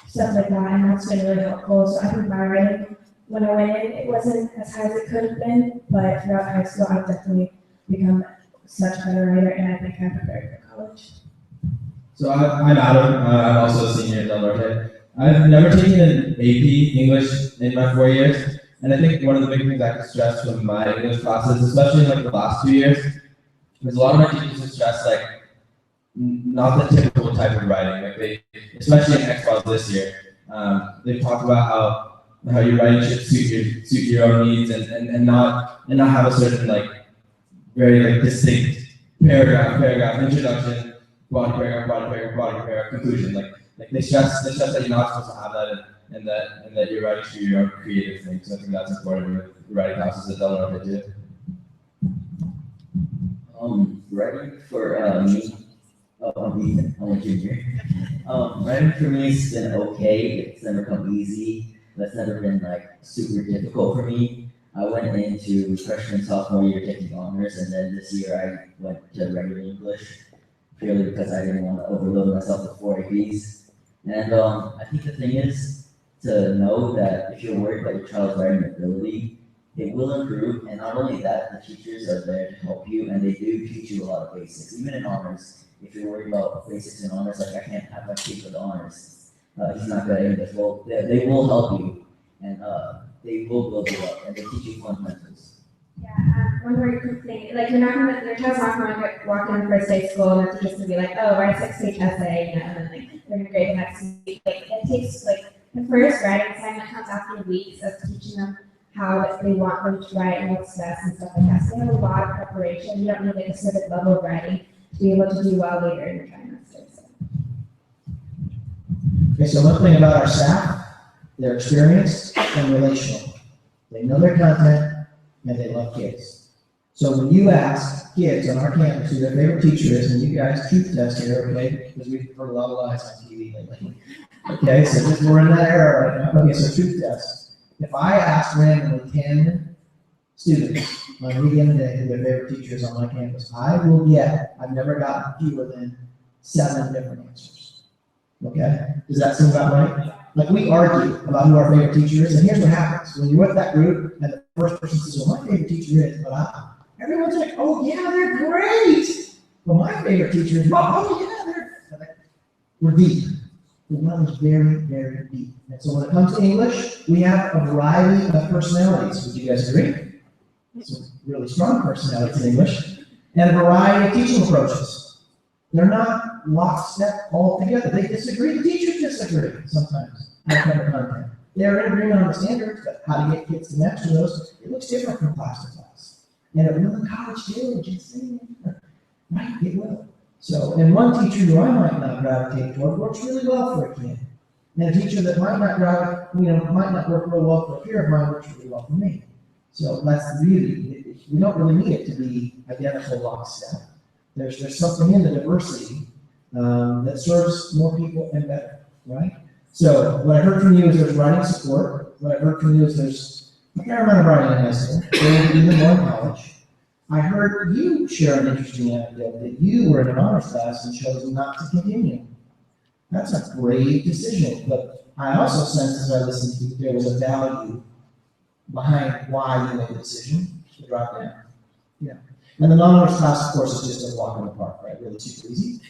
stuff like that, and that's been really helpful. So I think my writing, when I went in, it wasn't as high as it could have been, but throughout high school, I've definitely become such a better writer, and I think I'm prepared for college. So I'm Adam. I'm also a senior at Del Norte. I've never taken an AP English in my 4 years, and I think one of the big things I could stress from my English classes, especially in like the last 2 years, is a lot of my teachers have stressed like not the typical type of writing. Like they, especially in XLAWS this year, they've talked about how your writing should suit your own needs and not have a certain like very like distinct paragraph introduction, body paragraph conclusion. Like they stress that you're not supposed to have that and that you're writing through your own creative things. So I think that's important with writing classes at Del Norte too. Writing for me, I'm a junior. Writing for me has been okay. It's never come easy. That's never been like super difficult for me. I went into freshman and sophomore year taking honors, and then this year I went to regular English purely because I didn't want to overload myself with 4 APs. And I think the thing is to know that if you're worried about your child's writing ability, it will improve. And not only that, the teachers are there to help you, and they do teach you a lot of basics. Even in honors, if you're worried about basics in honors, like I can't have my kid with honors, he's not good at English. Well, they will help you, and they will build you up, and they teach you fundamentals. Yeah, one more quick thing. Like, your child's not going to walk in the first day of school and the teacher's going to be like, oh, write a 6-page essay, you know, and then like, they're going to grade the next week. Like, it takes, like, the first writing assignment comes after weeks of teaching them how they want them to write and what's best and stuff like that. So they have a lot of preparation. You don't need like a certain level of writing to be able to do well later in your trimester. So. Okay, so one thing about our staff, they're experienced and relational. They know their content and they love kids. So when you ask kids on our campus who their favorite teacher is, and you guys truth test here, okay, because we've heard a lot of lies on TV lately. Okay, so we're in that era right now. Okay, so truth test. If I asked randomly 10 students on any given day who their favorite teacher is on my campus, I've never gotten fewer than 7 different answers. Okay? Does that seem about right? Like, we argue about who our favorite teacher is, and here's what happens. When you're with that group, and the first person says, well, my favorite teacher is, everyone's like, oh yeah, they're great. But my favorite teacher is, oh yeah, we're deep. The one is very, very deep. And so when it comes to English, we have a variety of personalities. Would you guys agree? Some really strong personalities in English, and a variety of teaching approaches. They're not lockstep all together. They disagree. The teachers disagree sometimes. How to cover content. They're in agreement on the standards, but how to get kids to match those, it looks different from class to class. And it will in college too, just saying. Right, it will. So, and one teacher who I might not gravitate toward works really well for a kid. And a teacher that might not work real well for a peer of mine works really well for me. So that's really, we don't really need it to be identical lockstep. There's something in the diversity that serves more people and better, right? So what I heard from you is there's writing support. What I heard from you is there's a fair amount of writing in high school, even more in college. I heard you share an interesting anecdote that you were in an honors class and chose not to continue. That's a great decision, but I also sense as I listened to you, there was a value behind why you made the decision to drop down. Yeah. And the non-honors class, of course, is just a walk in the park, right? Really super easy.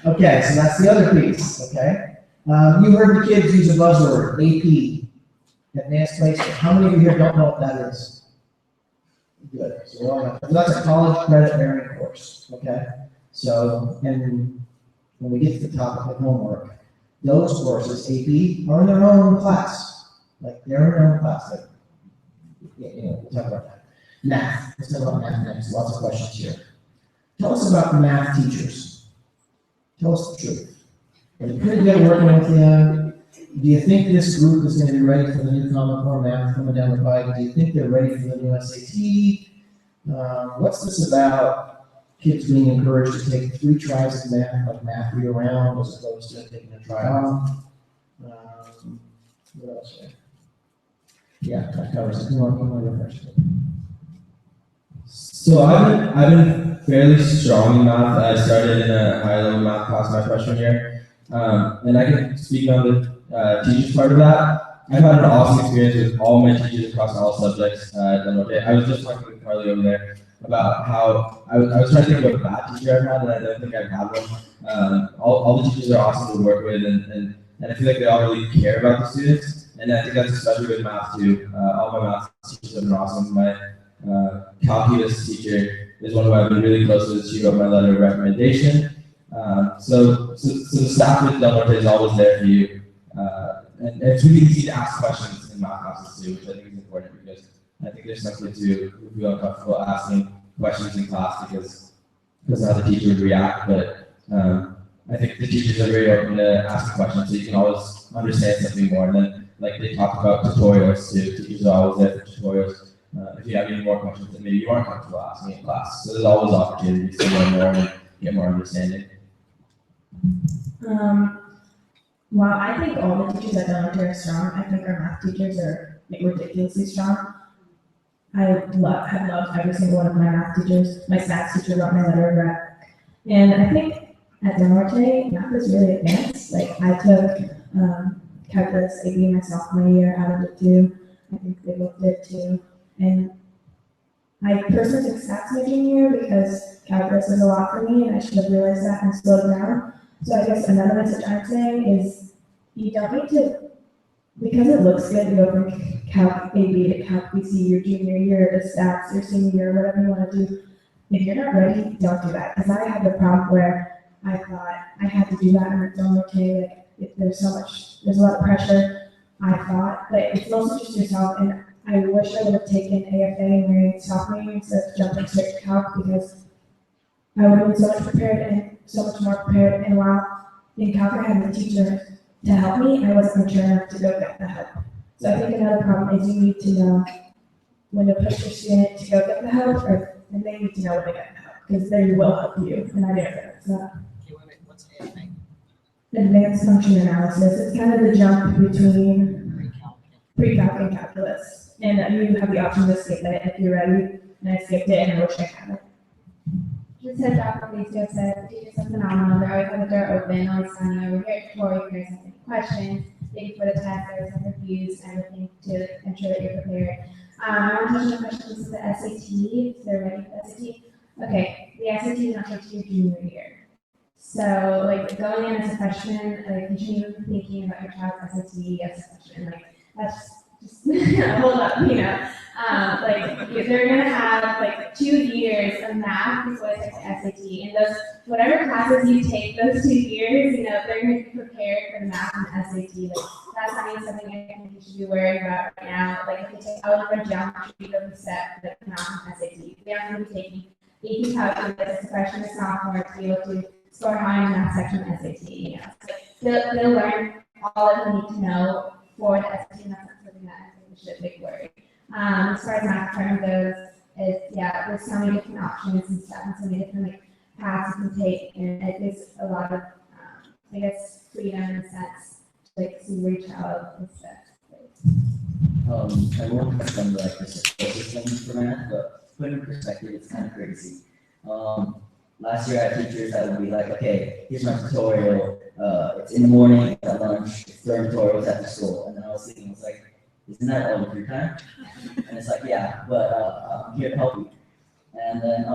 Okay, so that's the other piece, okay? You heard the kids use a buzzword, AP, advanced placement. How many of you here don't know what that is? Good. So that's a college credit bearing course, okay? So, and when we get to the topic of homework, those courses, AP, are in their own class. Like, they're in their own class. Like, we'll talk about that. Math. Let's talk about math next. Lots of questions here. Tell us about the math teachers. Tell us the truth. Are they pretty good at working with you? Do you think this group is going to be ready for the new Common Core math coming down the pike? Do you think they're ready for the new SAT? What's this about kids being encouraged to take 3 tries of math, like math year round, as opposed to taking a try off? What else? Yeah, that covers it. One more question. So I've been fairly strong in math. I started in a high level math class my freshman year, and I can speak on the teachers part of that. I've had an awesome experience with all my teachers across all subjects at Norte. I was just talking with Carly over there about how I was trying to think of a bad teacher I've had, and I don't think I've had one. All the teachers are awesome to work with, and I feel like they all really care about the students, and I think that's especially with math too. All my math teachers have been awesome. My calculus teacher is one who I've been really close with. She wrote my letter of recommendation. So the staff at Del Norte is always there for you. And it's really easy to ask questions in math classes too, which I think is important because I think there's something to feel uncomfortable asking questions in class because of how the teacher would react. But I think the teachers are very open to asking questions, so you can always understand something more. And then, like they talked about tutorials too, teachers are always there for tutorials. If you have any more questions that maybe you aren't comfortable asking in class. So there's always opportunities to learn more and get more understanding. Well, I think all the teachers at Norte are strong. I think our math teachers are ridiculously strong. Have loved every single one of my math teachers. My stats teacher wrote my letter of rec. And I think at Norte, math is really advanced. Like, I took calculus AB my sophomore year out of it too. I think they both did too. And I personally took stats my junior year because calculus was a lot for me and I should have realized that and slowed down. So I guess another message I'm saying is you don't need to, because it looks good to go from Calc AB to Calc BC your junior year to stats your senior year, whatever you want to do. If you're not ready, don't do that. Because I had the problem where I thought I had to do that and it's okay, like if there's a lot of pressure, I thought, but it's mostly just yourself. And I wish I would have taken AFA in my sophomore year instead of jumping straight to Calc because I would have been so much prepared and so much more prepared. And while in Calc I had the teacher to help me, I wasn't mature enough to go get the help. So I think another problem is you need to know when to push your student to go get the help, and they need to know when to get the help because they will help you. And I didn't realize that. What's AFA? Advanced function analysis. It's kind of the jump between pre-calc and calculus. and you have the option to skip it if you're ready. And I skipped it, and I wish I had it. Just heads up, like Lisa said, the teachers are phenomenal. They always have the door open, always standing over here for you if you guys have any questions. Thank you for the test, I always have reviews and everything to ensure that you're prepared. I want to touch on questions of the SAT, so they're ready for the SAT. Okay, the SAT is not until your junior year. So, like, going in as a freshman, like, you shouldn't even be thinking about your child's SAT as a freshman. Like, that's just, hold up, you know. They're gonna have, like, 2 years of math before they take the SAT. And those, whatever classes you take those 2 years, you know, they're gonna be prepared for the math and the SAT. Like, that's not even something I think you should be worried about right now. Like, if you take algebra, geometry, they'll be set, like, math and SAT. They aren't gonna be taking AP calculus as a freshman or sophomore to be able to score high in that section of SAT, you know. So they'll learn all that they need to know for the SAT, and that's not something that I think we should be worried. As far as math term goes, there's so many different options and stuff, and so many different like paths you can take, and it gives a lot of, I guess, freedom in a sense to like see where your child is set. I won't touch on like the support system for math, but put in perspective, it's kind of crazy. Last year I had teachers that would be like, okay, here's my tutorial. It's in the morning, at lunch, it's during tutorials after school. And then I was thinking, I was like, isn't that all of your time? And it's like, yeah, but I'm here to help you. And then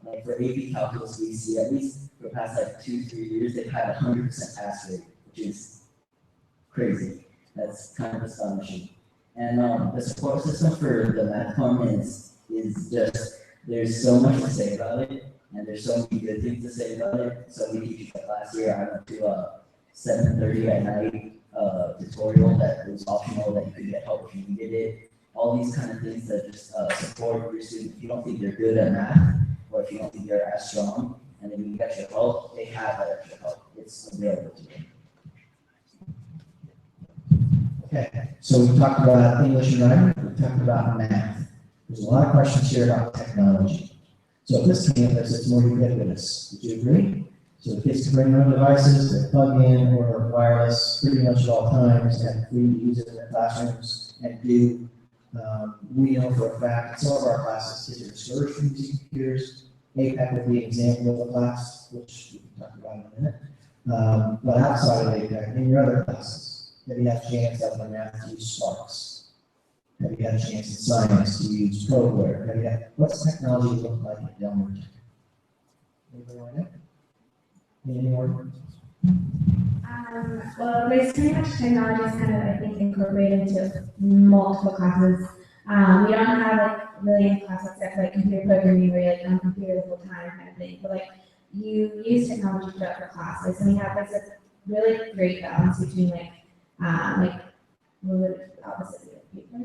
like for AP calculus, we see at least for the past like 2-3 years, they've had 100% pass rate, which is crazy. That's kind of astonishing. And the support system for the math department is just, there's so much to say about it, and there's so many good things to say about it. So we teach like last year, I went to 7:30 at night tutorial that was optional, that you could get help if you needed it. All these kind of things that just support your student. If you don't think they're good at math, or if you don't think they're as strong, and then you need extra help, they have that extra help. It's available to them. Okay, so we talked about English and writing, we talked about math. There's a lot of questions here about technology. So at this campus, it's more ubiquitous. Would you agree? So the kids can bring their own devices, they plug in or wireless pretty much at all times, and free to use it in their classrooms and do. We know for a fact in some of our classes, kids are discouraged from using computers. APEC would be an example of a class, which we can talk about in a minute. But outside of APEC, in your other classes, have you had a chance out in math to use Sparks? Have you had a chance in science to use Codeware? Have you had, what's technology look like at Delmar Tech? Anybody want to know? Any more? Well, there's pretty much technology is kind of, I think, incorporated into multiple classes. We don't have like really any classes except like computer programming where you're like on computer the whole time kind of thing. But like you use technology throughout the classes, and we have like a really great balance between what would it opposite be, paper?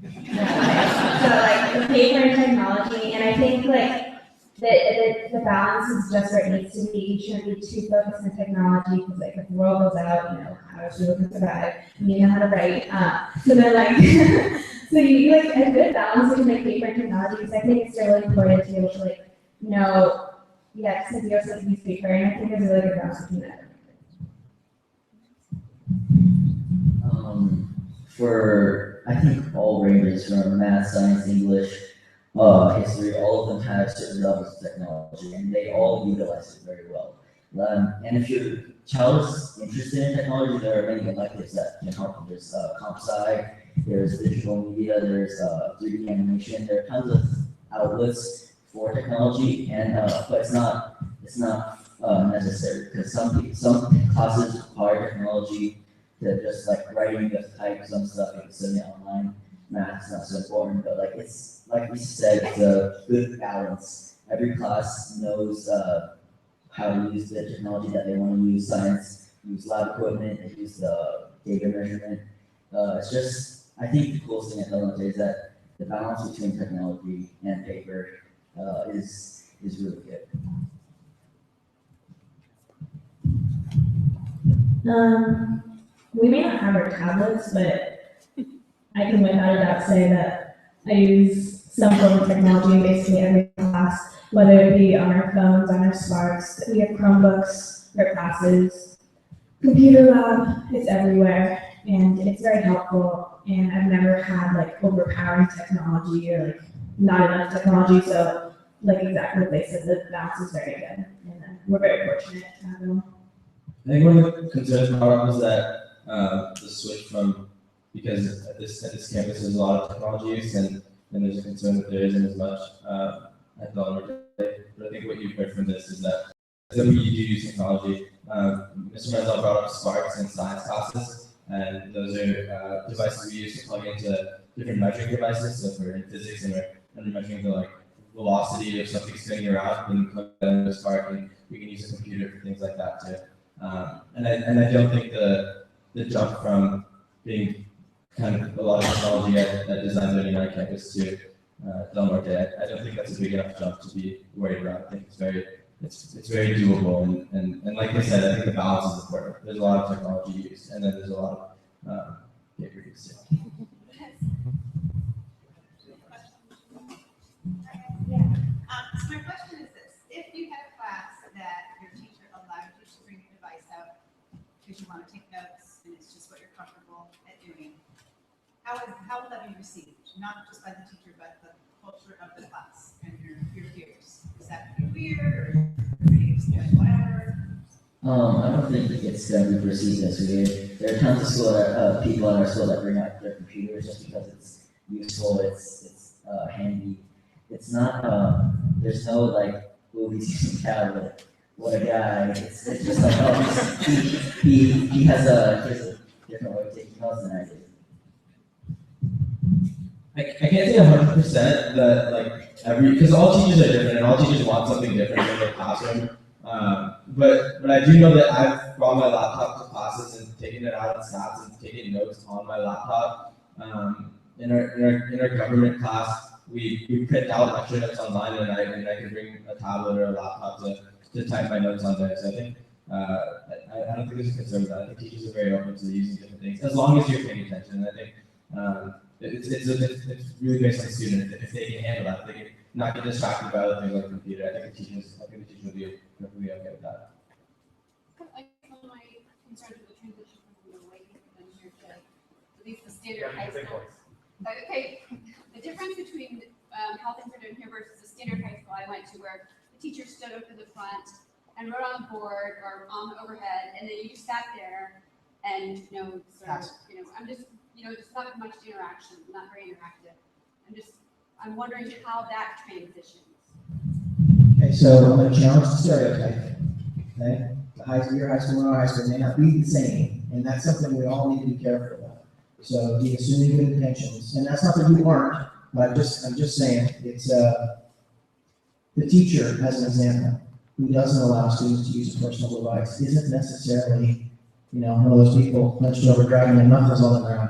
So like the paper and technology, and I think like the balance is just where it needs to be. You shouldn't be too focused on technology because like if the world goes out, you know, how is people gonna survive? You know how to write. So then like so you like a good balance between like paper and technology, because I think it's really important to be able to like know, yeah, because you also use paper, and I think there's a really good balance between that. For I think all ranges from math, science, English, history, all of them have certain levels of technology, and they all utilize it very well. And if your child is interested in technology, there are many electives that can help them. There's comp sci, there's digital media, there's 3D animation. There are tons of outlets for technology, and but it's not necessary, because some classes require technology to just like writing, you have to type some stuff, you can send it online. Math is not so important, but like it's like we said, it's a good balance. Every class knows how to use the technology that they want to use. Science use lab equipment, they use the data measurement. It's just, I think the coolest thing at Norte is that the balance between technology and paper is really good. We may not have our tablets, but I can without a doubt say that I use some form of technology in basically every class, whether it be on our phones, on our smarts. We have Chromebooks for classes, computer lab, it's everywhere, and it's very helpful. and I've never had like overpowering technology or like not enough technology. So like exactly what they said, the balance is very good, and we're very fortunate to have them. I think one of the concerns brought up was that the switch from, because at this campus there's a lot of technology use, and there's a concern that there isn't as much at Norte. But I think what you've heard from this is that we do use technology. Mr. Menzel brought up Sparks and science classes, and those are devices we use to plug into different measuring devices. So for in physics, and we're measuring the like velocity of something spinning around, and plug that into Spark, and we can use a computer for things like that too. And I don't think the jump from being kind of a lot of technology at Design Learning on campus to Del Norte, I don't think that's a big enough jump to be worried about. I think it's very doable, and like I said, I think the balance is important. There's a lot of technology used, and then there's a lot of paper use too. So my question is this: if you had a class that your teacher allowed you to bring your device out because you want to take notes and it's just what you're comfortable at doing, how will that be received? Not just by the teacher, but the culture of the class and your peers. Is that weird or whatever? I don't think it's going to be perceived as weird. There are tons of people in our school that bring out their computers just because it's useful, it's handy. It's not, there's no like, he's using a tablet. What a guy. It's just like, oh, he has a different way of taking notes than I do. I can't say 100% that like because all teachers are different and all teachers want something different in their classroom. But I do know that I've brought my laptop to classes and taken it out in stats and taken notes on my laptop. In our government class, we print out lecture notes online, and I can bring a tablet or a laptop to type my notes on there. So I think I don't think there's a concern with that. I think teachers are very open to using different things as long as you're paying attention. And I think it's really based on the student. If they can handle that, if they can not get distracted by other things like the computer, I think the teachers will be perfectly okay with that. Like some of my concerns with the transition from the way than here to at least the standard high school. Okay, the difference between how things are done here versus the standard high school I went to, where the teacher stood up to the front and wrote on the board or on the overhead, and then you just sat there and I'm just just not much interaction, not very interactive. I'm wondering how that transitions. Okay, so I'm going to challenge the stereotype. Okay, your high school and our high school may not be the same, and that's something we all need to be careful about. So be assuming good intentions, and that's not that you aren't, but I'm just saying it's the teacher, as an example, who doesn't allow students to use a personal device isn't necessarily one of those people hunched over dragging their knuckles on the ground,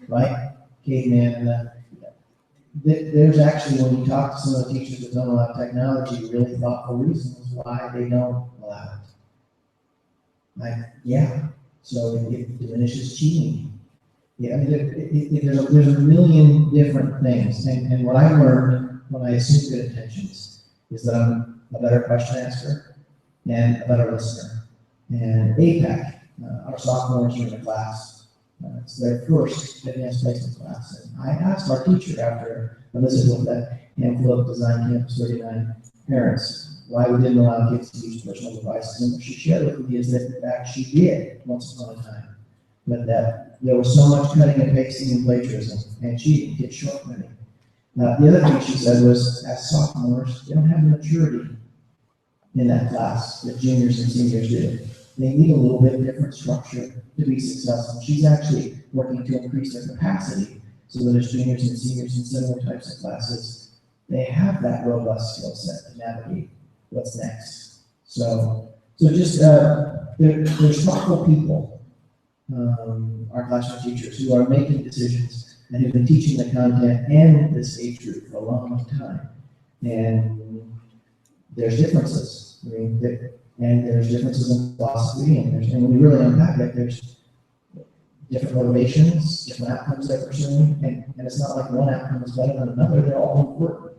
right? Caveman. There's actually, when you talk to some of the teachers that don't allow technology, really thoughtful reasons why they don't allow it. So it diminishes cheating. Yeah, I mean, there's a million different things, and what I learned when I assume good intentions is that I'm a better question asker and a better listener. And APEC, our sophomores are in the class. It's their first advanced placement class, and I asked our teacher after a visit with that handful of Design Campus 39 parents why we didn't allow kids to use personal devices, and what she shared with me is that in fact she did once upon a time, but that there was so much cutting and pasting and plagiarism and cheating, kids shortcoming. The other thing she said was, as sophomores, they don't have the maturity in that class that juniors and seniors do. They need a little bit different structure to be successful. She's actually working to increase their capacity so that as juniors and seniors in similar types of classes, they have that robust skill set to navigate what's next. So just there's thoughtful people, our classroom teachers, who are making decisions and who've been teaching the content and this age group for a long, long time. And there's differences. And there's differences in philosophy, and when we really unpack it, there's different motivations, different outcomes they're pursuing, and it's not like one outcome is better than another, they're all important.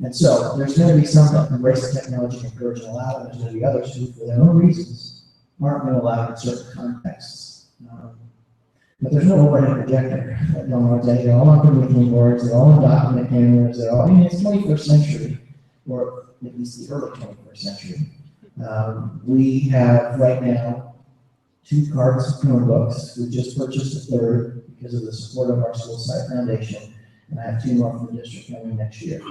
And so there's going to be some that embrace the technology and encourage and allow, and there's going to be others who, for their own reasons, aren't going to allow it in certain contexts. But there's no overhead projector at Del Norte. They're all on provisioning boards, they're all on document cameras, they're all, I mean, it's 21st century, or at least the early 21st century. We have right now 2 carts of Chromebooks. We just purchased a third because of the support of our school site foundation, and I have 2 more from the district coming next year.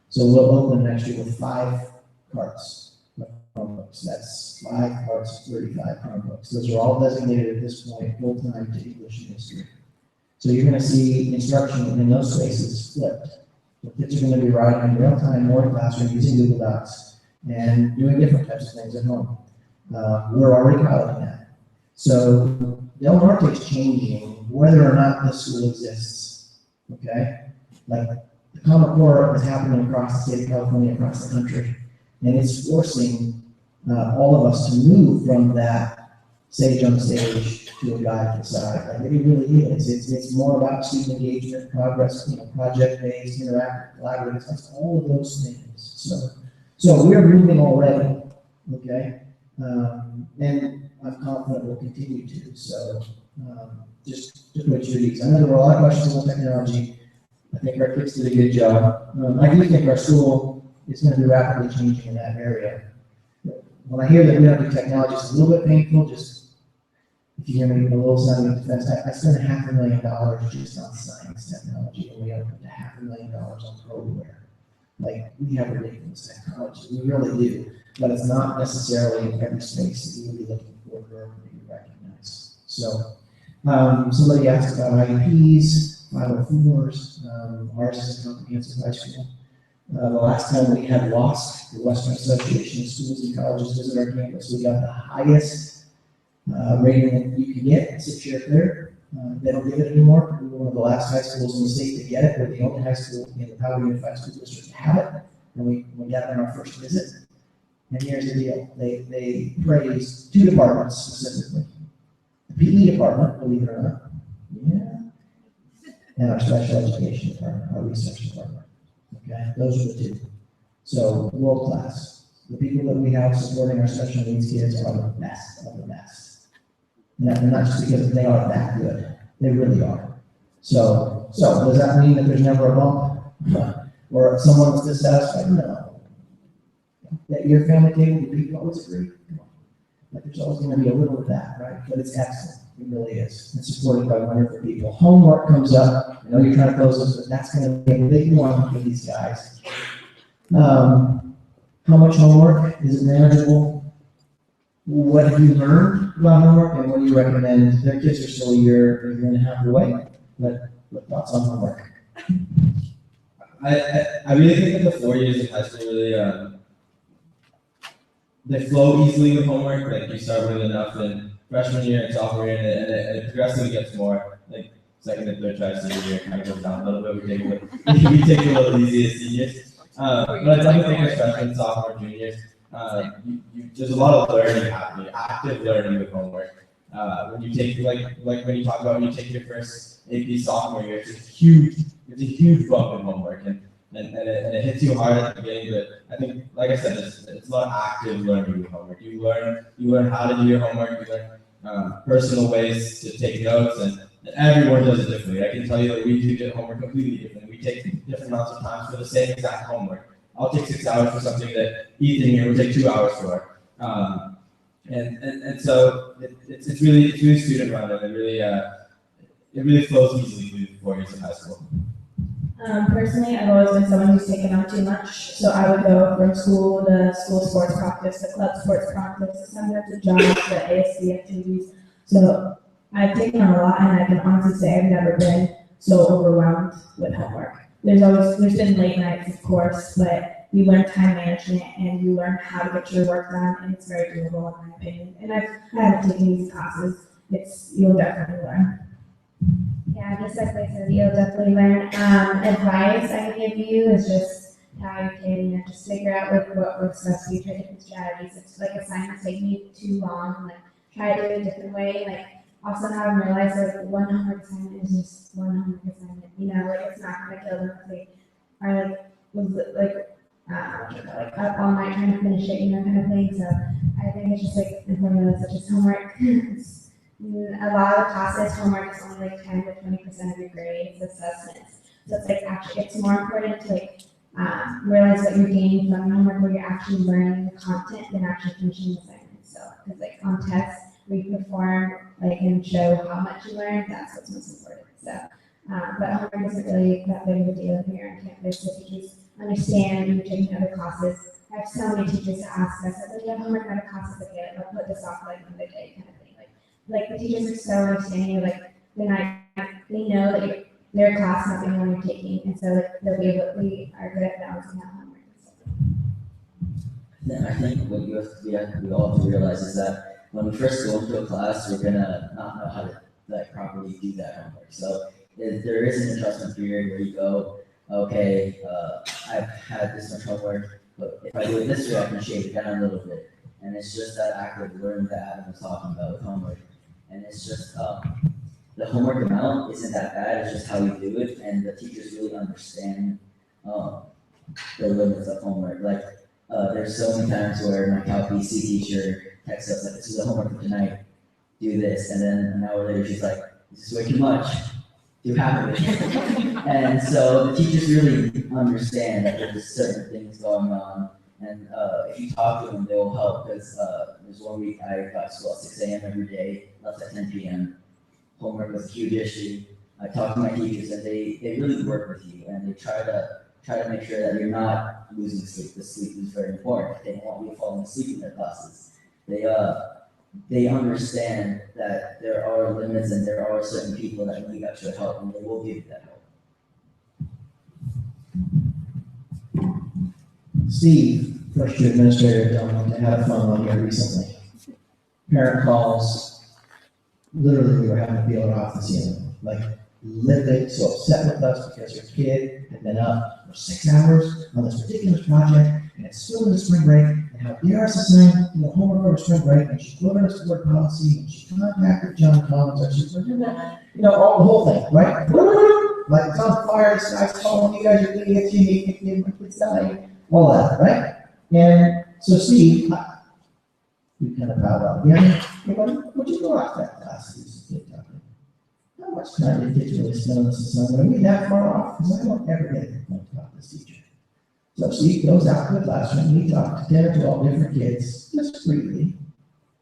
So we'll open next year with 5 carts of Chromebooks. That's 5 carts of 35 Chromebooks. Those are all designated at this point full-time to English and history. So you're going to see instruction in those spaces flipped. The kids are going to be writing in real time, more classroom using Google Docs and doing different types of things at home. We're already piloting that. So Del Norte is changing whether or not this school exists. Okay? Like the Common Core is happening across the state of California, across the country, and it's forcing all of us to move from that sage on the stage to a guide to the side. Like it really is. It's more about student engagement, progress, project-based, interactive, collaborative. That's all of those things. So we're moving already. Okay, and I'm confident we'll continue to. So just to put you at ease. I know there were a lot of questions on technology. I think our kids did a good job. I do think our school is going to be rapidly changing in that area. When I hear that we don't do technology, it's a little bit painful. Just if you hear me a little sound of defense, I spent $500,000 just on science technology, and we have $500,000 on ProWare. Like we have ridiculous technology, we really do, but it's not necessarily in every space that you would be looking for to be recognized. So somebody asked about IEPs, 504s. Ours is a comprehensive high school. The last time we had WASC, the Western Association of Schools and Colleges, visit our campus, we got the highest rating that you can get, 6-year clear. They don't give it anymore. We were one of the last high schools in the state to get it. We're the only high school in the Powder Unified School District to have it. And we got it on our first visit. And here's the deal. They praised 2 departments specifically. The PE department, believe it or not. Yeah. And our special education department, our research department. Okay, those are the 2. So world class. The people that we have supporting our special needs kids are the best of the best. And not just because they are that good. They really are. So does that mean that there's never a bump? Or someone's dissatisfied? No. That your family table, do people always agree? Come on. Like there's always going to be a little of that, right? But it's excellent. It really is. It's supported by wonderful people. Homework comes up. I know you're trying to close this, but that's going to be a big one for these guys. How much homework is manageable? What have you learned about homework, and what do you recommend? Their kids are still a year and a half away. What thoughts on homework? I really think that the 4 years of high school really they flow easily with homework. Like you start with enough in freshman year and sophomore year, and it progressively gets more. Like second and third try senior year kind of goes down a little bit. We take it a little easy as seniors. But I definitely think as freshmen, sophomore, juniors, there's a lot of learning happening, active learning with homework. When you take like when you talk about when you take your first AP sophomore year, it's a huge bump in homework, and it hits you hard at the beginning. But I think, like I said, it's a lot of active learning with homework. You learn how to do your homework. You learn personal ways to take notes, and everyone does it differently. I can tell you that we do homework completely different. We take different amounts of time for the same exact homework. I'll take 6 hours for something that Ethan here will take 2 hours for. And so it's really student run, and it really flows easily through the 4 years of high school. Personally, I've always been someone who's taken on too much. So I would go from school to school sports practice, to club sports practice, sometimes to jobs, to ASC activities. So I've taken on a lot, and I can honestly say I've never been so overwhelmed with homework. There's been late nights, of course, but you learn time management and you learn how to get your work done, and it's very doable in my opinion. And I haven't taken these classes. You'll definitely learn. Yeah, just like I said, you'll definitely learn. Advice I can give you is just how you can, just figure out what works best for you, try different strategies. It's like assignments take me too long, try to do it a different way. Also have them realize 1 homework assignment is just 1 homework assignment. It's not gonna kill them if they are up all night trying to finish it, kind of thing. So I think it's just important that it's just homework. a lot of classes, homework is only like 10 to 20% of your grades, assessments. So it's like actually, it's more important to like realize what you're gaining from homework, where you're actually learning the content than actually finishing the assignment. So, because like on tests, where you perform like and show how much you learned, that's what's most important. So, but homework isn't really that big of a deal here on campus. So teachers understand you're taking other classes. I have so many teachers to ask us, like, you have homework in other classes, okay, like, I'll put this off like another day kind of thing. Like the teachers are so understanding, like they know that their class is not the only one you're taking, and so like we are good at balancing that homework. Then I think what we all have to realize is that when we first go into a class, we're gonna not know how to like properly do that homework. So there is an adjustment period where you go, okay, I've had this much homework, but if I do it this way, I can shave it down a little bit. And it's just that act of learning that Adam was talking about with homework. And it's just, the homework amount isn't that bad, it's just how you do it, and the teachers really understand the limits of homework. Like, there's so many times where my Cal PC teacher texts us, like, this is the homework for tonight, do this, and then an hour later she's like, this is way too much, do half of it. And so the teachers really understand that there's certain things going on. And if you talk to them, they will help, because there's one week I got to school at 6 a.m. every day, left at 10 p.m. Homework was a huge issue. I talked to my teachers, and they really work with you, and they try to make sure that you're not losing sleep. The sleep is very important. They don't want you falling asleep in their classes. They understand that there are limits and there are certain people that need extra help, and they will give you that help. Steve, first year administrator, I had a fun one here recently. Parent calls, literally we were having to peel it off the ceiling. Like, literally so upset with us because your kid had been up for 6 hours on this ridiculous project, and it's still in the spring break, and how dare us assign homework over spring break, and she quoted us board policy, and she contacted John Collins, and she's like, all the whole thing, right? Like, it's on fire, this guy's calling, you guys are idiots, you hate me, my kid's dying. All that, right? And so Steve, you kind of proud of it. Yeah, would you go off that class? How much time did kids really spend on this assignment? Are we that far off? Because I don't ever get a complaint about this teacher. So Steve goes out to the classroom, and he talks to 10 or 12 different kids, just briefly.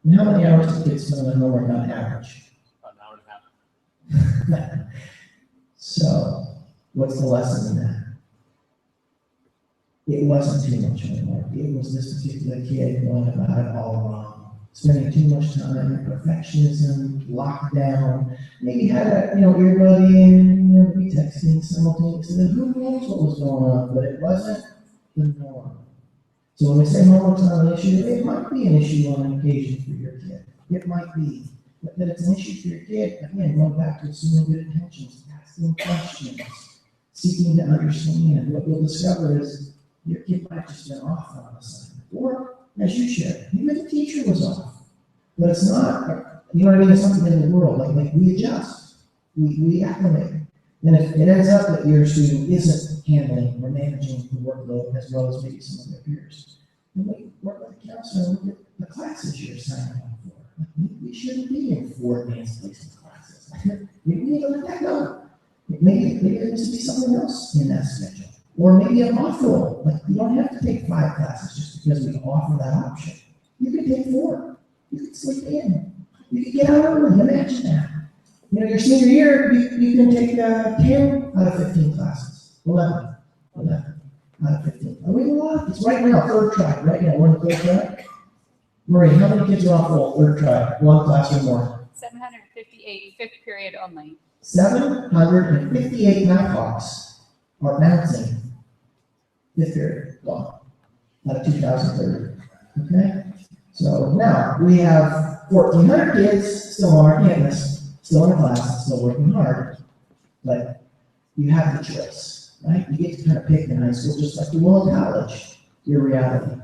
And how many hours do kids spend on homework on average? About an hour and a half. So, what's the lesson in that? It wasn't too much homework. It was this particular kid going about it all wrong. Spending too much time, perfectionism, lockdown, maybe had a earbud in, be texting simultaneously. Who knows what was going on, but it wasn't the norm. So when we say homework's not an issue, it might be an issue on an occasion for your kid. It might be. But that it's an issue for your kid, again, going back to assuming good intentions, asking questions, seeking to understand. What you'll discover is your kid might have just been off on an assignment. Or, as you shared, maybe the teacher was off. But it's not, you know what I mean? It's something in the world. Like we adjust. We acclimate. And if it ends up that your student isn't handling or managing the workload as well as maybe some of their peers, then we work with the counselor and look at the classes you're signing up for. We shouldn't be in 4 advanced placement classes. Maybe we need to let that go. Maybe there needs to be something else in that schedule. Or maybe an off roll. Like, you don't have to take 5 classes just because we offer that option. You can take 4. You can sleep in. You can get out early. Imagine that. Your senior year, you can take 10 out of 15 classes. 11 out of 15. I mean, a lot. It's right now, 3rd try. Right now, we're in the 3rd try. Marie, how many kids are off roll, 3rd try? 1 class or more? 758, 5th period only. 758 Nighthawks are bouncing 5th period, gone, out of 2030. Okay? So now we have 1,400 kids still on our campus, still in class, still working hard. But you have the choice, right? You get to kind of pick in high school just like you will in college, your reality.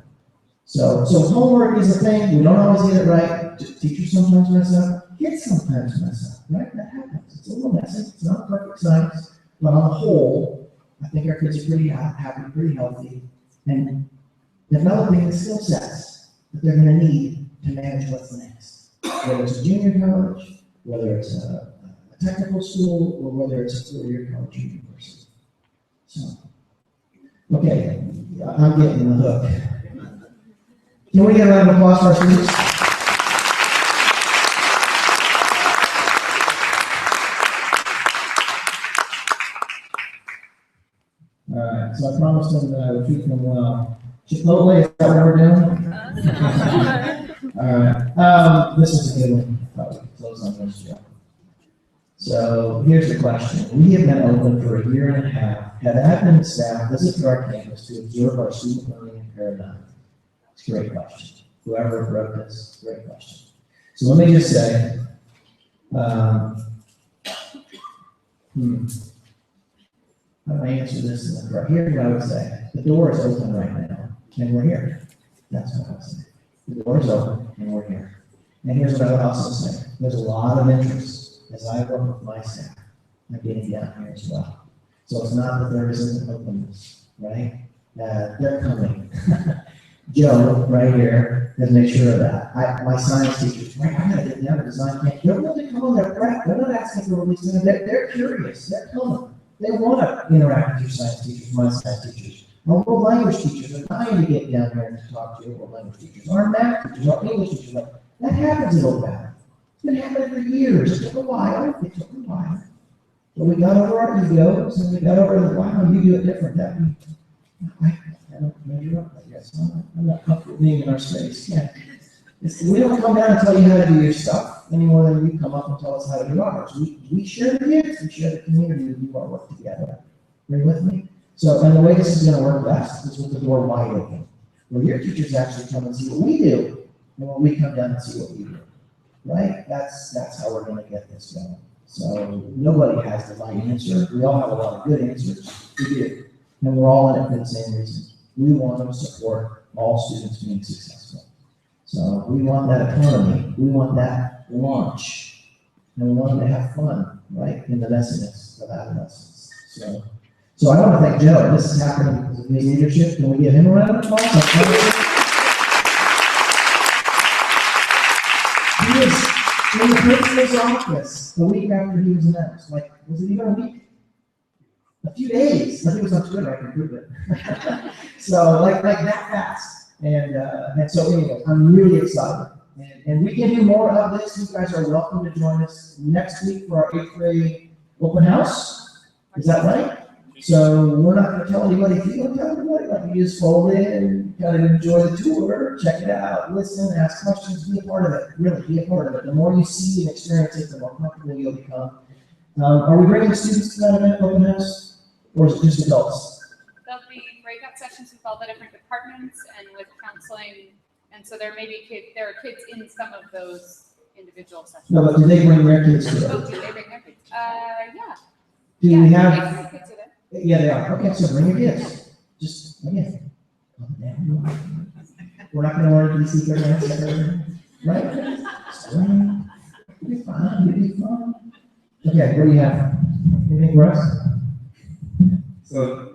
So homework is a thing. We don't always get it right. Teachers sometimes mess up. Kids sometimes mess up, right? That happens. It's a little messy. It's not perfect science. But on the whole, I think our kids are pretty happy, pretty healthy, and developing the skill sets that they're going to need to manage what's next. Whether it's a junior college, whether it's a technical school or whether it's a four-year college or university. So, okay, I'm getting the hook. Can we get a round of applause for our students? Alright, so I promised them that I would treat them well. Chipotle, is that what we're doing? Alright, this is a good one. Probably close on this, Joe. So here's the question. We have been open for a year and a half. Have admin staff visit our campus to observe our student learning paradigm? It's a great question. Whoever wrote this, great question. So let me just say, how do I answer this in the correct? Here's what I would say. The door is open right now, and we're here. That's what I would say. The door is open, and we're here. And here's what I would also say. There's a lot of interest as I work with my staff in getting down here as well. So it's not that there isn't an openness, right? They're coming. Joe, right here, has made sure of that. My science teachers, right, I gotta get down to design camp. They're willing to come on their prep. They're not asking for release. They're curious. They're coming. They want to interact with your science teachers, my science teachers. Our world language teachers are dying to get down here and to talk to your world language teachers. Our math teachers, our English teachers, that happens in Oak. It's been happening for years. It took a while. But we got over our egos and we got over the wow, you do it different. I don't measure up, I guess. I'm not comfortable being in our space. Yeah. We don't come down and tell you how to do your stuff any more than you come up and tell us how to do ours. We share the gifts, we share the community, we do our work together. Are you with me? So, and the way this is going to work best is with the door wide open, where your teachers actually come and see what we do, and when we come down and see what we do. Right? That's how we're going to get this going. So nobody has the right answer. We all have a lot of good answers. We do. And we're all in it for the same reason. We want to support all students being successful. So we want that autonomy. We want that launch. And we want them to have fun, right? In the messiness of adolescence. So I want to thank Joe. This is happening because of his leadership. Can we give him a round of applause? He was in the principal's office the week after he was announced. Like, was it even a week? A few days. I think it was on Twitter. I can prove it. So like that fast. And so anyway, I'm really excited. And we can do more of this. You guys are welcome to join us next week for our 8th grade open house. Is that right? So we're not going to tell anybody. If you don't tell anybody, like you just fold in and kind of enjoy the tour, check it out, listen, ask questions, be a part of it. Really, be a part of it. The more you see and experience it, the more comfortable you'll become. Are we bringing students to that event, open house, or is it just adults? There'll be breakout sessions with all the different departments and with counseling, and so there are kids in some of those individual sessions. No, but do they bring their kids to it? Oh, do they bring their kids? Yeah. Do we have? Their kids are there. Yeah, they are. Okay, so bring your kids. Just, again, we're not going to learn D39C, right? You'll be fine. You'll be fine. Okay, what do you have? Anything for us? So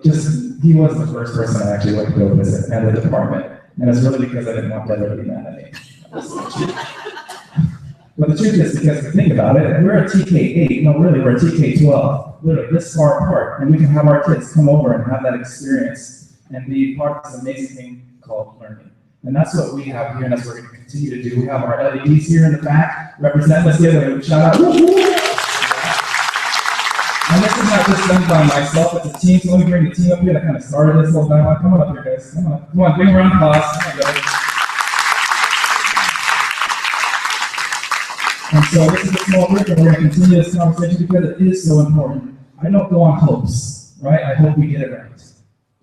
he was the first person I actually went to go visit at the department. And it's really because I didn't want them to be mad at me. But the truth is, because if you think about it, we're a TK8, no really, we're a TK12, literally this far apart. And we can have our kids come over and have that experience and be part of this amazing thing called learning. And that's what we have here, and that's what we're going to continue to do. We have our LEDs here in the back, represent us here, and shout out. And this is not just done by myself, it's a team, so let me bring the team up here that kind of started this whole dialogue. Come on up here, guys. Come on, bring a round of applause. Come on, guys. And so this is a small group, and we're going to continue this conversation because it is so important. I don't go on hopes, right? I hope we get it right.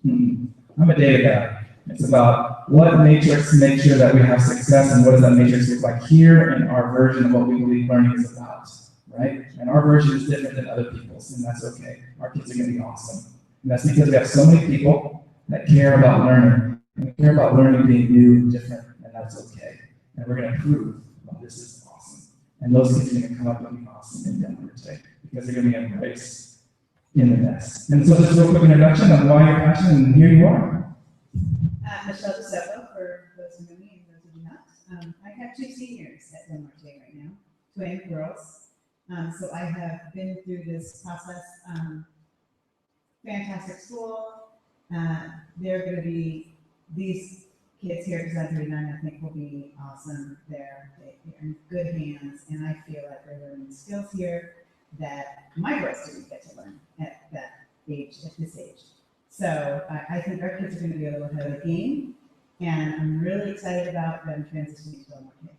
I'm a data guy. It's about what matrix to make sure that we have success, and what does that matrix look like here in our version of what we believe learning is about, right? And our version is different than other people's, and that's okay. Our kids are going to be awesome. And that's because we have so many people that care about learning, and care about learning being new and different, and that's okay. And we're going to prove well, this is awesome. And those kids are going to come up and be awesome in Denver today, because they're going to be embraced in the nest. And so just a real quick introduction of why you're passionate, and here you are. Michelle DeSoto, for those who know me and those who do not. I have 2 seniors at Norte right now, twin girls. So I have been through this process. Fantastic school. They're going to be, these kids here at Design 39, I think will be awesome. They're in good hands, and I feel like they're learning skills here that my girls didn't get to learn at that age, at this age. So I think our kids are going to be a little ahead of the game, and I'm really excited about them transitioning to Norte.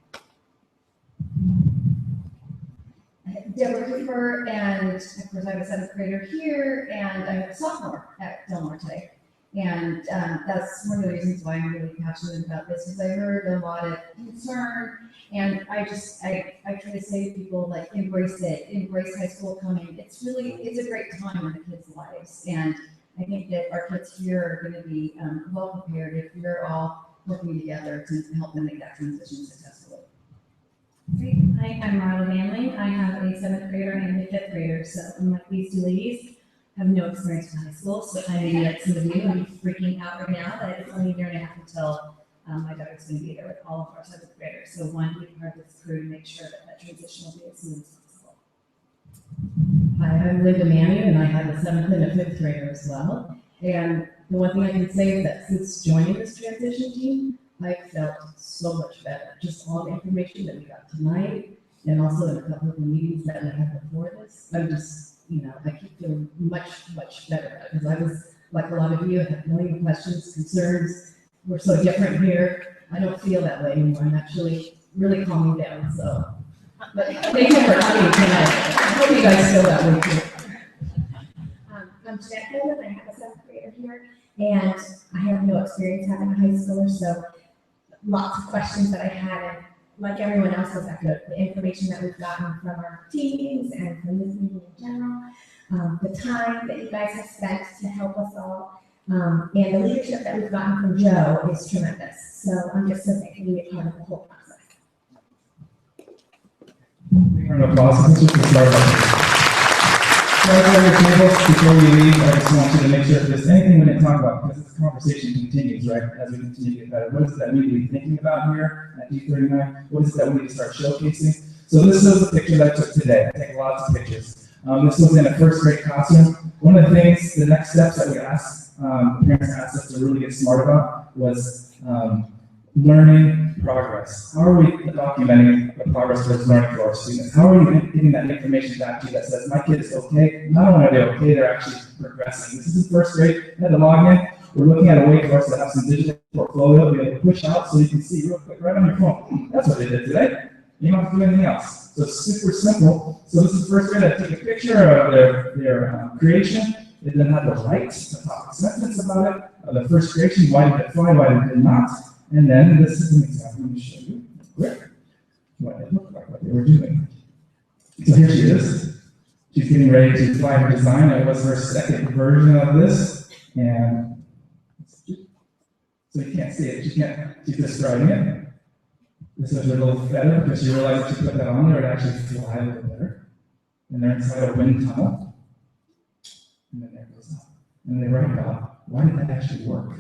Deborah Cooper, and of course I'm a seventh grader here, and I'm a sophomore at Del Norte. And that's one of the reasons why I'm really passionate about this, because I heard a lot of concern, and I try to say to people, like, embrace it, embrace high school coming. It's a great time in the kids' lives, and I think that our kids here are going to be well prepared if we're all working together to help them make that transition successfully. Great. Hi, I'm Marla Manley. I have a seventh grader and a fifth grader, so unlike these two ladies, I have no experience in high school, so I may be like some of you, I'm freaking out right now that it's only a year and a half until my daughter's going to be there with all of our seventh graders. So one, be part of this crew to make sure that transition will be as smooth as possible. Hi, I'm Linda Manning, and I have a seventh and a fifth grader as well. And the one thing I can say is that since joining this transition team, I felt so much better. Just all the information that we got tonight, and also in a couple of the meetings that we had before this, I'm just, I keep feeling much, much better, because I was, like a lot of you, had a million questions, concerns. We're so different here. I don't feel that way anymore. I'm actually really calming down, so. But thank you for coming tonight. I hope you guys feel that way too. I'm Jeanette Goodman. I have a seventh grader here, and I have no experience having a high schooler, so lots of questions that I had, and like everyone else has echoed, the information that we've gotten from our teams and from this meeting in general, the time that you guys have spent to help us all, and the leadership that we've gotten from Joe is tremendous. So I'm just so thankful to be a part of the whole process. Round of applause. Let's just start. Before we leave, I just want you to make sure if there's anything we didn't talk about, because this conversation continues, right, as we continue to get better. What is it that we need to be thinking about here at D39? What is it that we need to start showcasing? So this is a picture that I took today. I take lots of pictures. This was in a first grade classroom. One of the things, the next steps that we asked, parents asked us to really get smart about was learning progress. How are we documenting the progress towards learning for our students? How are we getting that information back to you that says, my kid is okay? Not only are they okay, they're actually progressing. This is in first grade. They had to log in. We're looking at a way for us to have some digital portfolio, be able to push out so you can see real quick right on your phone. That's what they did today. You don't have to do anything else. So it's super simple. So this is first grade. I took a picture of their creation. They then had to write a topic sentence about it, of the first creation. Why did it fly? Why did it not? And then this is an example. Let me show you quick what it looked like, what they were doing. So here she is. She's getting ready to fly her design. It was her second version of this. And so you can't see it. She's describing it. This is her little feather, because she realized if she put that on there, it actually fly a little better. And they're inside a wind tunnel. And then there it goes up. And they write about, why did that actually work?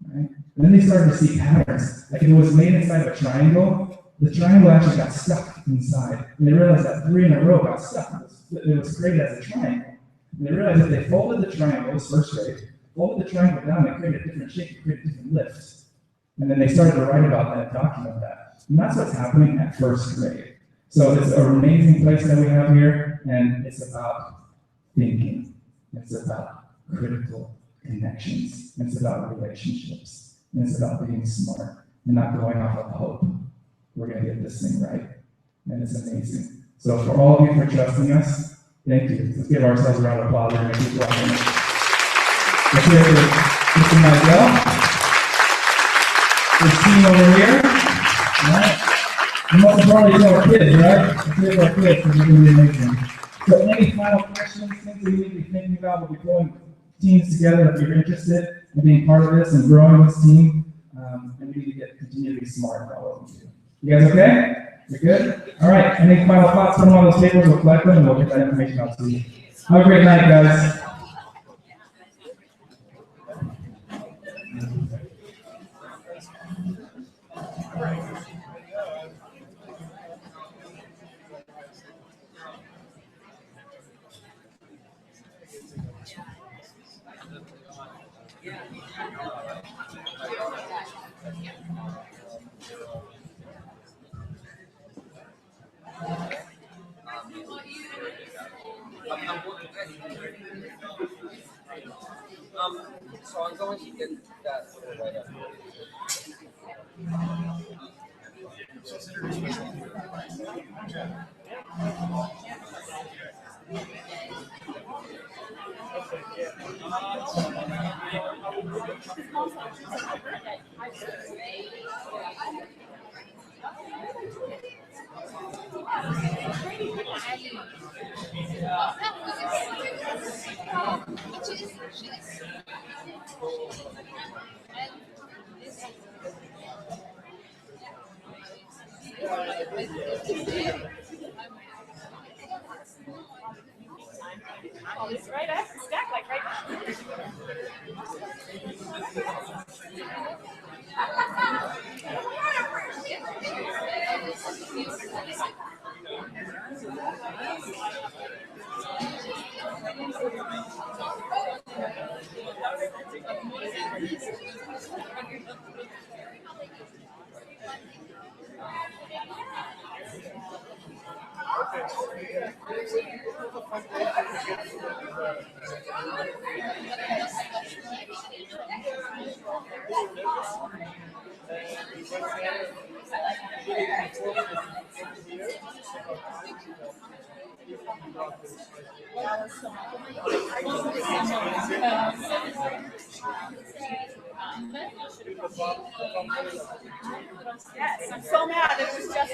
Right? And then they started to see patterns. Like if it was made inside of a triangle, the triangle actually got stuck inside. And they realized that 3 in a row got stuck. It was created as a triangle. And they realized if they folded the triangle, this first grade, folded the triangle down, it created a different shape, it created a different lift. And then they started to write about that, document that. And that's what's happening at first grade. So it's an amazing place that we have here, and it's about thinking. It's about critical connections. It's about relationships. And it's about being smart and not going off of hope. We're going to get this thing right. And it's amazing. So for all of you for trusting us, thank you. Let's give ourselves a round of applause and keep walking. Let's hear it for Mr. Miguel. This team over here. Right. And most importantly, to our kids, right? Let's hear it for our kids, because they're going to be amazing. So any final questions, things that you need to be thinking about? We'll be pulling teams together if you're interested in being part of this and growing this team. And we need to continue to be smart about what we do. You guys okay? You're good? All right. Any final thoughts? Put them on those papers, we'll collect them, and we'll get that information out to you. Have a great night, guys. So I'm going to get that right up. Oh, it's right up, stack like right Yes, I'm so mad. It was just.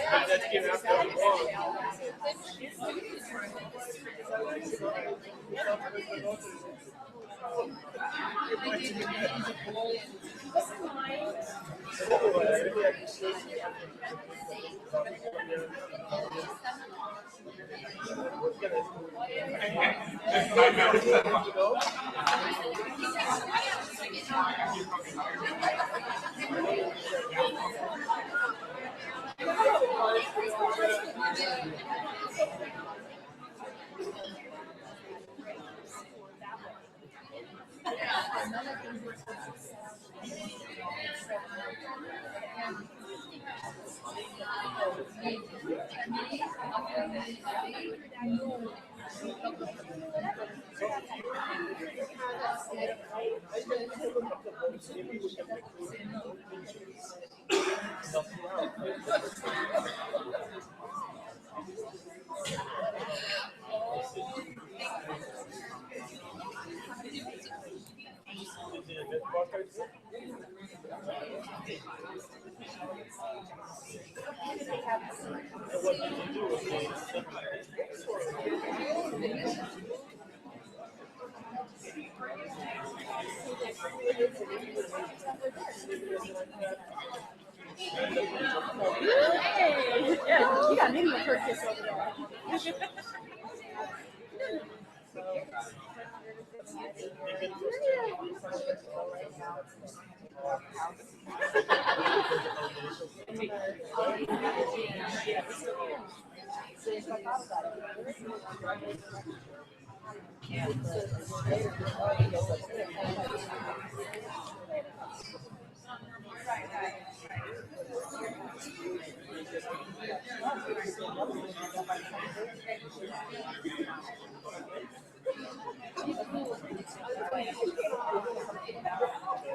Hey, yeah, you got me a purchase over there.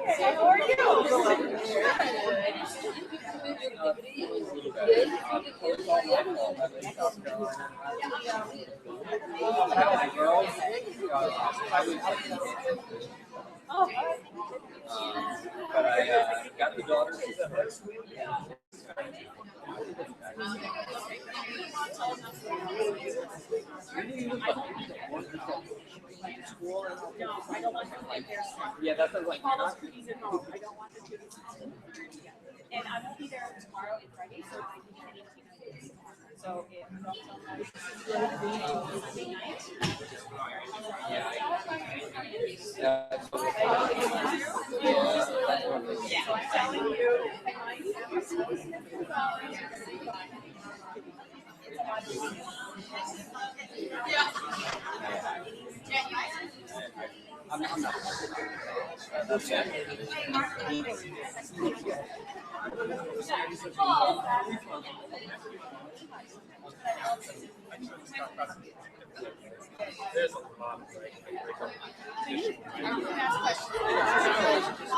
Hey, how are But I got the daughter. Yeah, that sounds like not. I don't want the cookies. And I won't be there tomorrow and Friday, so I can get anything. So it Sunday night. So I'm telling you. I'm not. There's a lot, right? I'm gonna ask questions.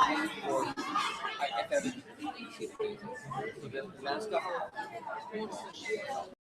I found it.